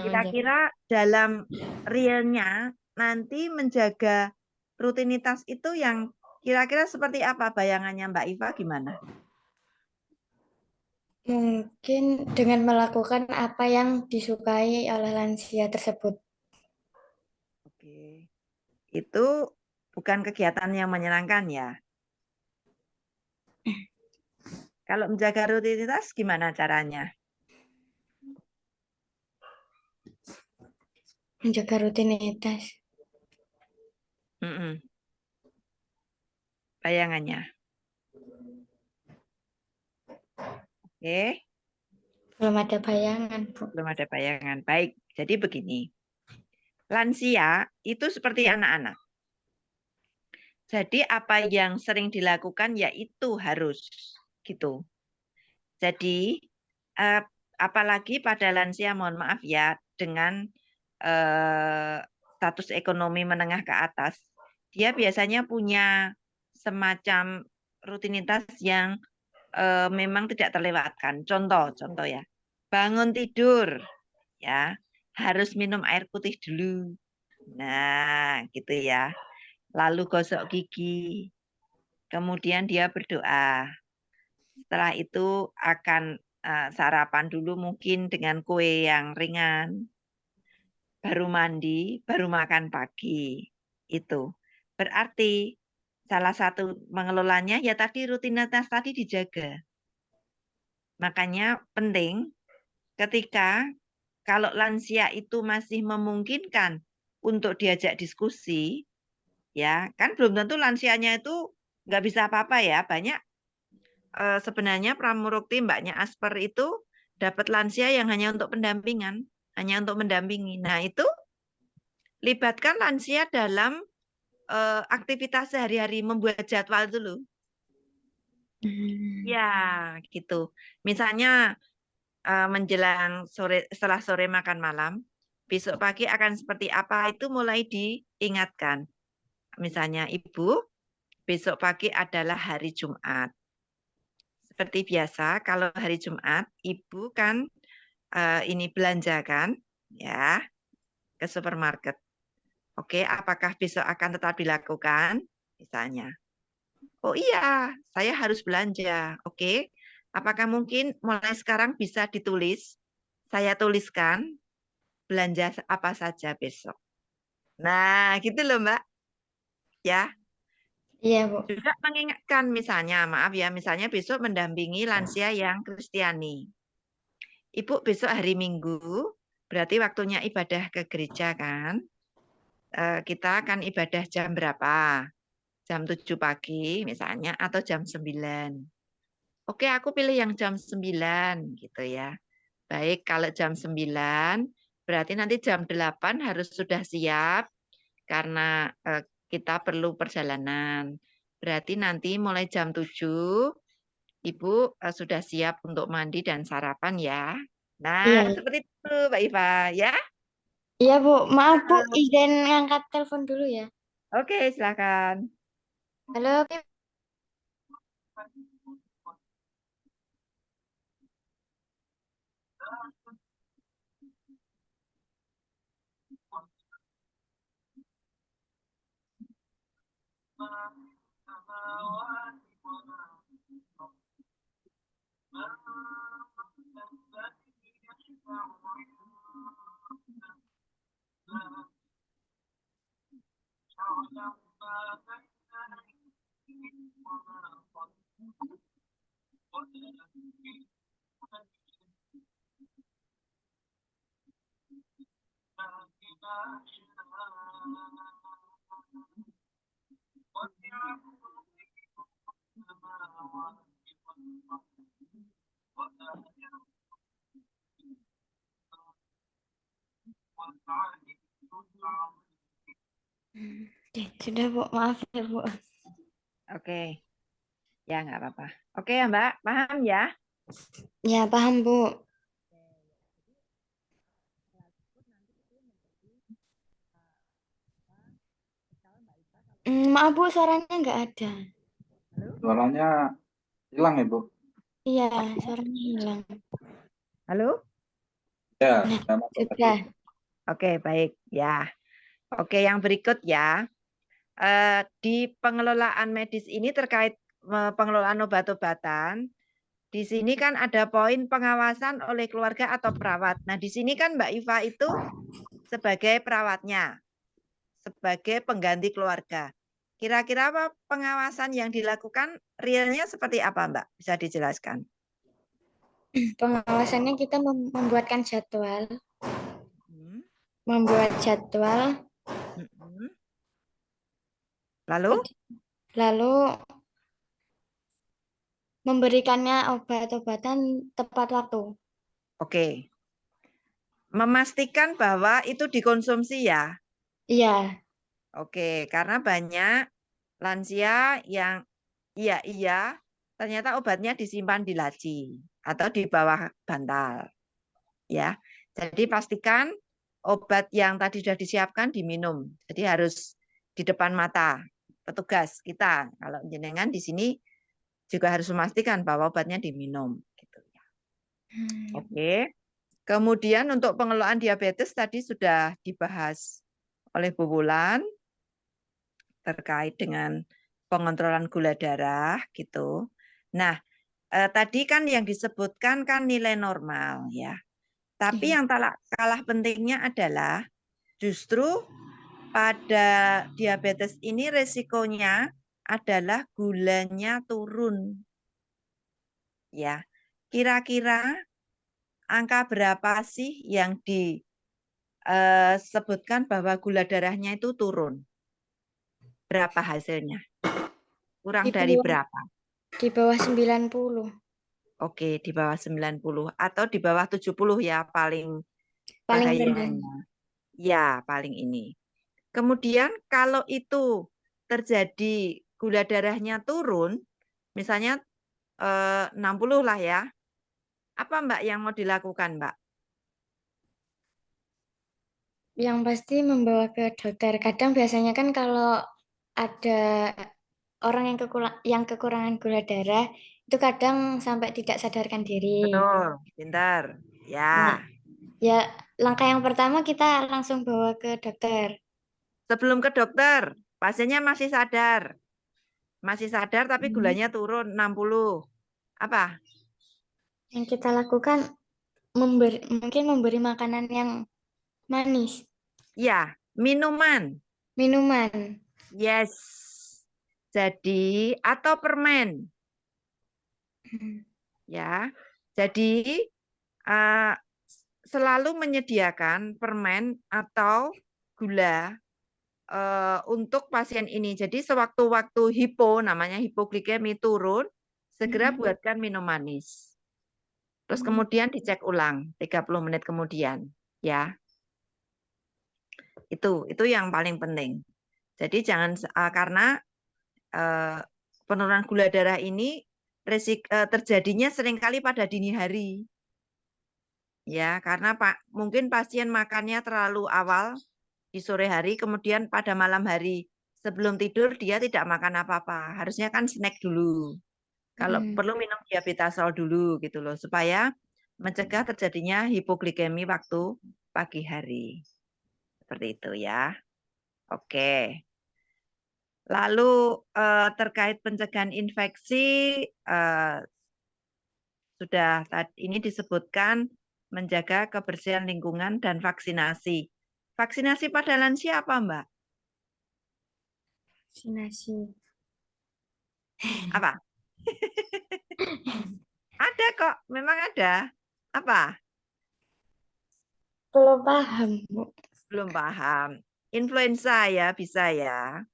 Kira-kira dalam realnya nanti menjaga rutinitas itu yang kira-kira seperti apa bayangannya Mbak Iva gimana? Mungkin dengan melakukan apa yang disukai oleh lansia tersebut. Oke. Itu bukan kegiatan yang menyenangkan ya. Kalau menjaga rutinitas gimana caranya? Menjaga rutinitas. Mm-mm. Bayangannya. Oke, Belum ada bayangan, Bu. belum ada bayangan. Baik, jadi begini. Lansia itu seperti anak-anak. Jadi apa yang sering dilakukan ya itu harus gitu. Jadi apalagi pada lansia, mohon maaf ya, dengan status ekonomi menengah ke atas, dia biasanya punya semacam rutinitas yang memang tidak terlewatkan. Contoh ya, bangun tidur ya harus minum air putih dulu. Nah, gitu ya. Lalu gosok gigi. Kemudian dia berdoa. Setelah itu akan sarapan dulu mungkin dengan kue yang ringan. Baru mandi, baru makan pagi. Itu. Berarti salah satu mengelolanya ya tadi rutinitas tadi dijaga. Makanya penting ketika kalau lansia itu masih memungkinkan untuk diajak diskusi, ya kan belum tentu lansianya itu nggak bisa apa-apa ya. Banyak sebenarnya Pramurukti Mbaknya Asper itu dapat lansia yang hanya untuk pendampingan, hanya untuk mendampingi. Nah itu libatkan lansia dalam aktivitas sehari-hari, membuat jadwal dulu. Ya gitu. Misalnya menjelang sore, setelah sore makan malam, besok pagi akan seperti apa itu mulai diingatkan. Misalnya Ibu, besok pagi adalah hari Jumat. Seperti biasa, kalau hari Jumat, Ibu kan ini belanjakan ya ke supermarket. Oke, apakah besok akan tetap dilakukan? Misalnya. Oh iya, saya harus belanja. Oke, apakah mungkin mulai sekarang bisa ditulis? Saya tuliskan belanja apa saja besok. Nah, gitu loh Mbak. Ya. Iya, Bu. Juga mengingatkan misalnya, maaf ya, misalnya besok mendampingi lansia yang Kristiani. Ibu besok hari Minggu, berarti waktunya ibadah ke gereja kan? Kita akan ibadah jam berapa? Jam 7 pagi misalnya, atau jam 9. Oke, aku pilih yang jam 9 gitu ya. Baik, kalau jam 9, berarti nanti jam 8 harus sudah siap, karena kita perlu perjalanan. Berarti nanti mulai jam 7, Ibu sudah siap untuk mandi dan sarapan ya. Nah, Iya. seperti itu Mbak Iva ya. Iya, Bu. Maaf, Bu. Izin ngangkat telepon dulu ya. Oke, silakan. Halo, Pip. Oke, sudah, Bu. Maaf ya, Bu. Oke, ya nggak apa-apa. Oke ya Mbak, paham ya? Ya, paham, Bu. Maaf, Bu. Suaranya nggak ada. Suaranya hilang, Ibu. Iya, suaranya hilang. Halo? Ya, Nah, saya masuk tadi. sudah. Oke, baik ya. Oke, yang berikut ya. Di pengelolaan medis ini terkait pengelolaan obat-obatan, di sini kan ada poin pengawasan oleh keluarga atau perawat. Nah, di sini kan Mbak Iva itu sebagai perawatnya, sebagai pengganti keluarga. Kira-kira apa pengawasan yang dilakukan realnya seperti apa, Mbak? Bisa dijelaskan? Pengawasannya kita membuatkan jadwal. Hmm. Membuat jadwal. Hmm. Lalu, Lalu memberikannya obat-obatan tepat waktu. oke. Memastikan bahwa itu dikonsumsi ya. Iya. Oke, karena banyak lansia yang iya, ternyata obatnya disimpan di laci atau di bawah bantal. Ya. Jadi pastikan obat yang tadi sudah disiapkan diminum. Jadi harus di depan mata petugas kita. Kalau jenengan di sini juga harus memastikan bahwa obatnya diminum. Gitu. Oke. Kemudian untuk pengelolaan diabetes tadi sudah dibahas oleh Bu Wulan terkait dengan pengontrolan gula darah gitu. Nah, tadi kan yang disebutkan kan nilai normal ya. Tapi yang kalah pentingnya adalah justru pada diabetes ini resikonya adalah gulanya turun. Ya. Kira-kira angka berapa sih yang disebutkan bahwa gula darahnya itu turun? Berapa hasilnya? Kurang dari berapa? Di bawah 90. Oke, di bawah 90 atau di bawah 70 ya paling Paling rendah. bahayanya. Ya, paling ini. Kemudian kalau itu terjadi gula darahnya turun, misalnya 60 lah ya. Apa Mbak yang mau dilakukan, Mbak? Yang pasti membawa ke dokter. Kadang biasanya kan kalau ada orang yang kekurangan gula darah, itu kadang sampai tidak sadarkan diri. Betul, pintar. Nah, Ya. ya langkah yang pertama kita langsung bawa ke dokter. Sebelum ke dokter, pasiennya masih sadar. Masih sadar tapi gulanya turun 60. Apa? Yang kita lakukan mungkin memberi makanan yang manis, Ya, minuman. minuman. Yes. Jadi atau permen. Ya. Jadi selalu menyediakan permen atau gula untuk pasien ini. Jadi sewaktu-waktu namanya hipoglikemi turun, segera buatkan minum manis. Terus kemudian dicek ulang 30 menit kemudian, ya. Itu yang paling penting. Jadi jangan karena penurunan gula darah ini terjadinya seringkali pada dini hari. Ya, karena mungkin pasien makannya terlalu awal di sore hari, kemudian pada malam hari sebelum tidur dia tidak makan apa-apa. Harusnya kan snack dulu. Kalau perlu minum diabetasol dulu gitu loh, supaya mencegah terjadinya hipoglikemi waktu pagi hari. Seperti itu ya. Oke. Lalu terkait pencegahan infeksi sudah ini disebutkan menjaga kebersihan lingkungan dan vaksinasi. Vaksinasi pada lansia apa, Mbak? Vaksinasi. Apa? Ada kok, memang ada. Apa? Belum paham, Bu. Belum paham. Influenza ya, bisa ya.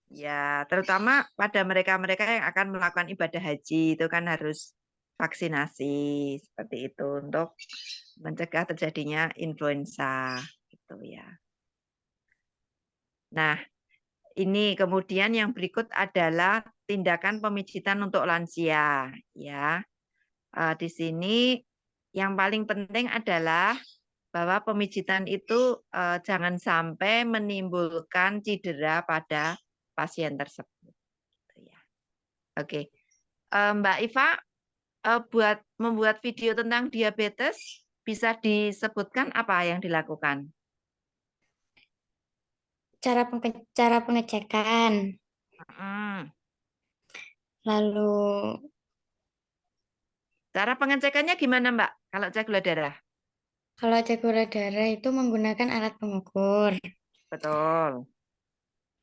Ya, terutama pada mereka-mereka yang akan melakukan ibadah haji, itu kan harus vaksinasi seperti itu untuk mencegah terjadinya influenza gitu ya. Nah, ini kemudian yang berikut adalah tindakan pemijitan untuk lansia ya. Di sini yang paling penting adalah bahwa pemijitan itu jangan sampai menimbulkan cedera pada pasien tersebut. Oke, Mbak Iva, buat membuat video tentang diabetes bisa disebutkan apa yang dilakukan? Cara pengecekan. Lalu Cara pengecekannya gimana, Mbak? Kalau cek gula darah? kalau cek gula darah itu menggunakan alat pengukur. Betul.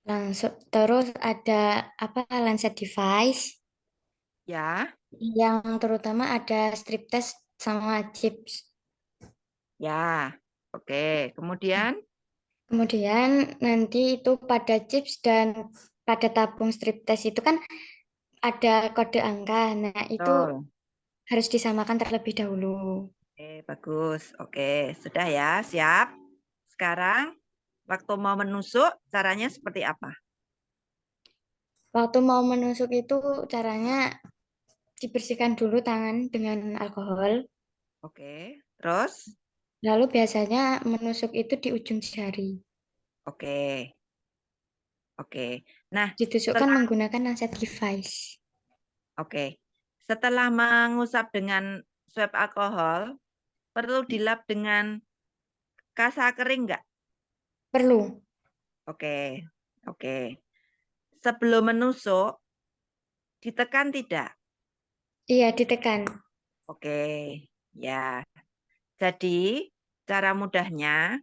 Langsung terus ada Lancet device Ya. yang terutama ada strip test sama chips. Ya. Oke. Kemudian Kemudian nanti itu pada chips dan pada tabung strip test itu kan ada kode angka. Nah, itu Betul. harus disamakan terlebih dahulu. Oke, bagus. Oke, sudah ya, siap. Sekarang waktu mau menusuk, caranya seperti apa? Waktu mau menusuk itu caranya dibersihkan dulu tangan dengan alkohol. Oke, terus? Lalu biasanya menusuk itu di ujung jari. Oke, oke. Nah, Ditusukkan setelah menggunakan lancet device. oke. Setelah mengusap dengan swab alkohol, perlu dilap dengan kasa kering nggak? Perlu. Oke, oke. Sebelum menusuk, ditekan tidak? Iya, ditekan. Oke, ya. Jadi, cara mudahnya,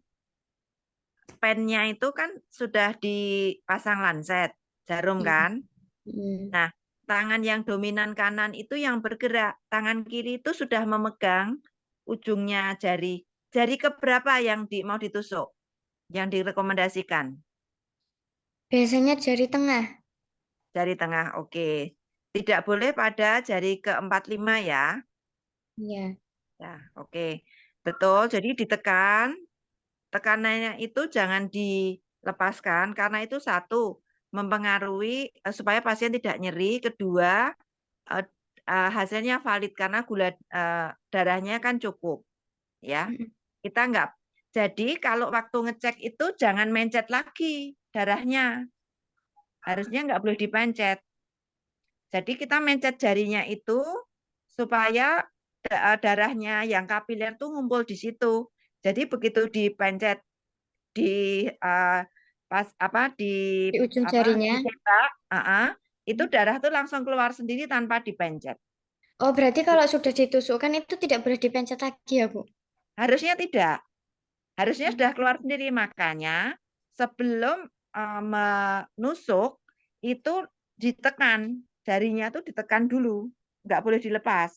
pennya itu kan sudah dipasang lancet, jarum Iya. kan? Mm. Nah, tangan yang dominan kanan itu yang bergerak, tangan kiri itu sudah memegang ujungnya jari. Jari keberapa yang mau ditusuk? Yang direkomendasikan? Biasanya jari tengah. Jari tengah, oke. Tidak boleh pada jari keempat lima ya. Iya. Ya, oke. Betul, jadi ditekan. Tekanannya itu jangan dilepaskan karena itu satu mempengaruhi supaya pasien tidak nyeri, kedua eh, hasilnya valid karena gula darahnya kan cukup ya. Mm. Kita enggak. Jadi kalau waktu ngecek itu jangan mencet lagi darahnya. Harusnya enggak boleh dipencet. Jadi kita mencet jarinya itu supaya darahnya yang kapiler tuh ngumpul di situ. Jadi begitu dipencet di pas apa Di ujung jarinya. ditembak, itu darah tuh langsung keluar sendiri tanpa dipencet. Oh, berarti kalau sudah ditusukkan itu tidak boleh dipencet lagi ya, Bu? Harusnya tidak. Harusnya sudah keluar sendiri. Makanya sebelum menusuk itu ditekan, jarinya tuh ditekan dulu, nggak boleh dilepas.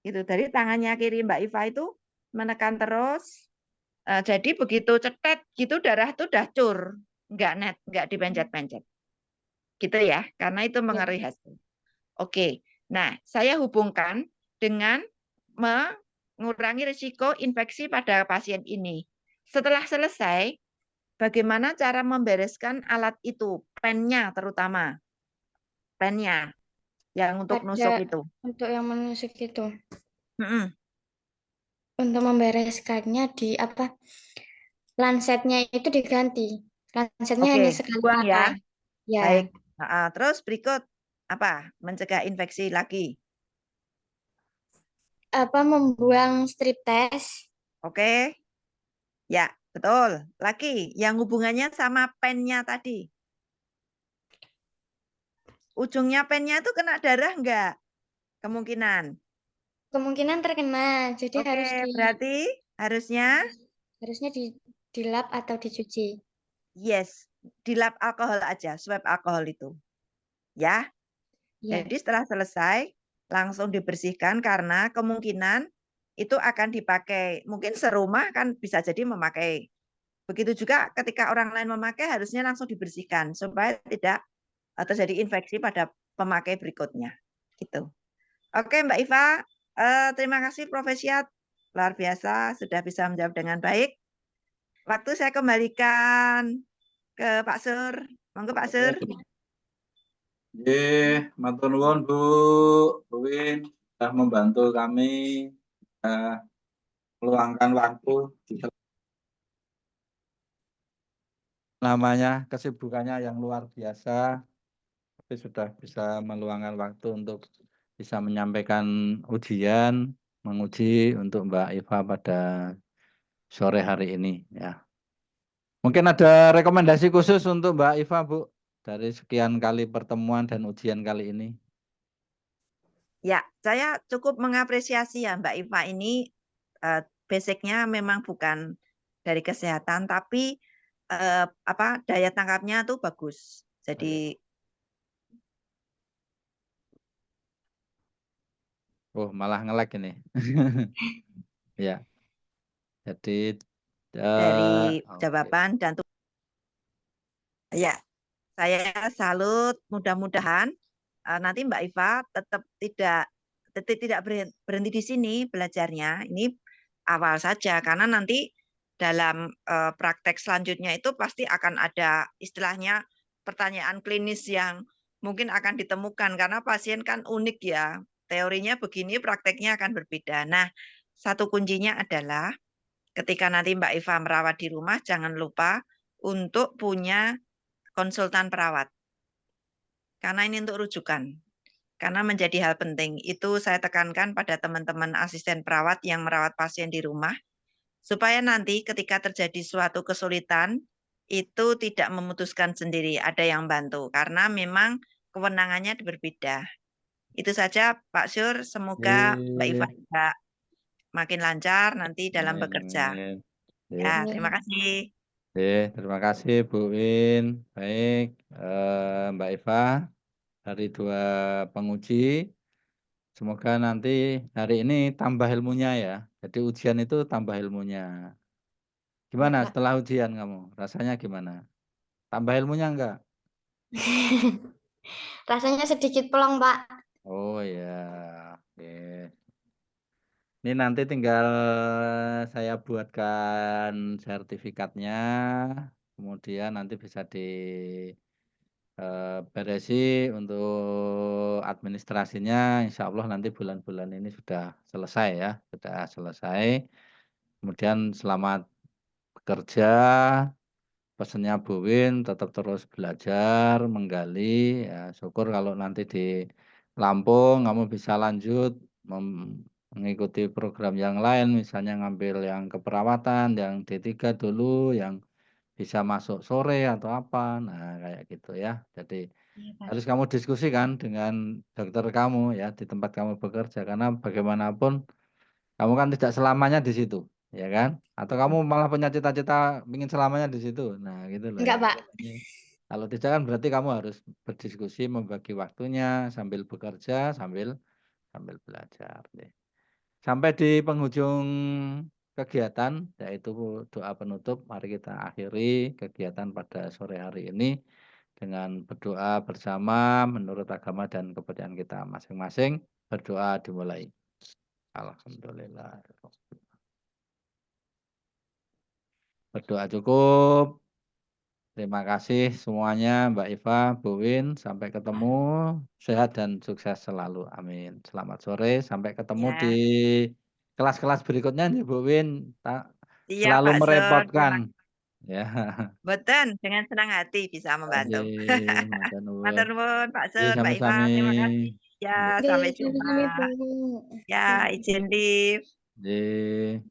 Itu dari tangannya kiri Mbak Iva itu menekan terus. Jadi begitu cetet gitu darah tuh udah cur, nggak net, nggak dipencet-pencet. Gitu ya, karena itu Ya. mengaruhi hasil. Oke, nah saya hubungkan dengan mengurangi risiko infeksi pada pasien ini. Setelah selesai, bagaimana cara membereskan alat itu, pennya terutama, pennya yang untuk nusuk Pada itu. untuk yang menusuk itu. Mm-mm. Untuk membereskannya di apa? Lansetnya itu diganti. Lansetnya Oke, hanya sekali buang ya. pakai. Ya. Baik. Terus berikut apa? Mencegah infeksi lagi. Apa membuang strip test? Oke, ya betul. Lagi yang hubungannya sama pennya tadi. Ujungnya pennya itu kena darah enggak? Kemungkinan. Kemungkinan terkena. Jadi Oke, berarti harusnya harusnya dilap atau dicuci. yes, dilap alkohol aja, swab alkohol itu. Ya. Ya. Jadi setelah selesai langsung dibersihkan karena kemungkinan itu akan dipakai. Mungkin serumah kan bisa jadi memakai. Begitu juga ketika orang lain memakai harusnya langsung dibersihkan supaya tidak terjadi infeksi pada pemakai berikutnya. Gitu. Oke, Mbak Iva, terima kasih Profesiat. Luar biasa, sudah bisa menjawab dengan baik. Waktu saya kembalikan ke Pak Sur. Monggo Pak Sur. Matur nuwun Bu Win sudah membantu kami meluangkan waktu di namanya kesibukannya yang luar biasa, tapi sudah bisa meluangkan waktu untuk bisa menyampaikan ujian, menguji untuk Mbak Iva pada sore hari ini ya. Mungkin ada rekomendasi khusus untuk Mbak Iva, Bu, dari sekian kali pertemuan dan ujian kali ini. Ya, saya cukup mengapresiasi ya Mbak Iva ini basicnya memang bukan dari kesehatan, tapi daya tangkapnya tuh bagus. Jadi Oh, malah nge-lag ini. Ya, jadi dari Oke. jawaban dan ya, saya salut. Mudah-mudahan nanti Mbak Iva tetap tidak berhenti di sini belajarnya. Ini awal saja karena nanti dalam praktek selanjutnya itu pasti akan ada istilahnya pertanyaan klinis yang mungkin akan ditemukan karena pasien kan unik ya. Teorinya begini, prakteknya akan berbeda. Nah, satu kuncinya adalah ketika nanti Mbak Iva merawat di rumah, jangan lupa untuk punya konsultan perawat. Karena ini untuk rujukan. Karena menjadi hal penting. Itu saya tekankan pada teman-teman asisten perawat yang merawat pasien di rumah. Supaya nanti ketika terjadi suatu kesulitan, itu tidak memutuskan sendiri. Ada yang bantu. Karena memang kewenangannya berbeda. Itu saja Pak Syur. Semoga Mbak Iva juga makin lancar nanti dalam bekerja. Amin. Ya, terima kasih. Terima kasih Bu Win. Baik, Mbak Eva dari 2 penguji. Semoga nanti hari ini tambah ilmunya ya. Jadi ujian itu tambah ilmunya. Gimana Pak. setelah ujian kamu? Rasanya gimana? Tambah ilmunya enggak? Rasanya sedikit plong, Pak. Oh ya, oke. Ini nanti tinggal saya buatkan sertifikatnya, kemudian nanti bisa beresi untuk administrasinya. Insya Allah nanti bulan-bulan ini sudah selesai ya, sudah selesai. Kemudian selamat bekerja, pesannya Bu Win tetap terus belajar, menggali. Ya, syukur kalau nanti di Lampung kamu bisa lanjut mengikuti program yang lain, misalnya ngambil yang keperawatan, yang D3 dulu, yang bisa masuk sore atau apa. Nah, kayak gitu ya. Jadi Iya, Pak. harus kamu diskusikan dengan dokter kamu ya di tempat kamu bekerja karena bagaimanapun kamu kan tidak selamanya di situ, ya kan? Atau kamu malah punya cita-cita ingin selamanya di situ. Nah, gitu loh Enggak, ya. Pak. Kalau tidak kan berarti kamu harus berdiskusi, membagi waktunya sambil bekerja, sambil sambil belajar. Sampai di penghujung kegiatan, yaitu doa penutup, mari kita akhiri kegiatan pada sore hari ini dengan berdoa bersama menurut agama dan kepercayaan kita masing-masing. Berdoa dimulai. Alhamdulillah. Berdoa cukup. Terima kasih semuanya Mbak Iva, Bu Win. Sampai ketemu. Sehat dan sukses selalu. Amin. Selamat sore. Sampai ketemu di Ya, kelas-kelas berikutnya nih Bu Win. iya Selalu Pak Sur. merepotkan. Ya. Betul, dengan senang hati bisa Oke, membantu. matur Matur nuwun. nuwun Pak Oke, Sur, Mbak Iva, sami-sami. terima kasih. Ya, Oke, sampai jumpa. sami-sami, Bu. Ya, izin live. Nggih.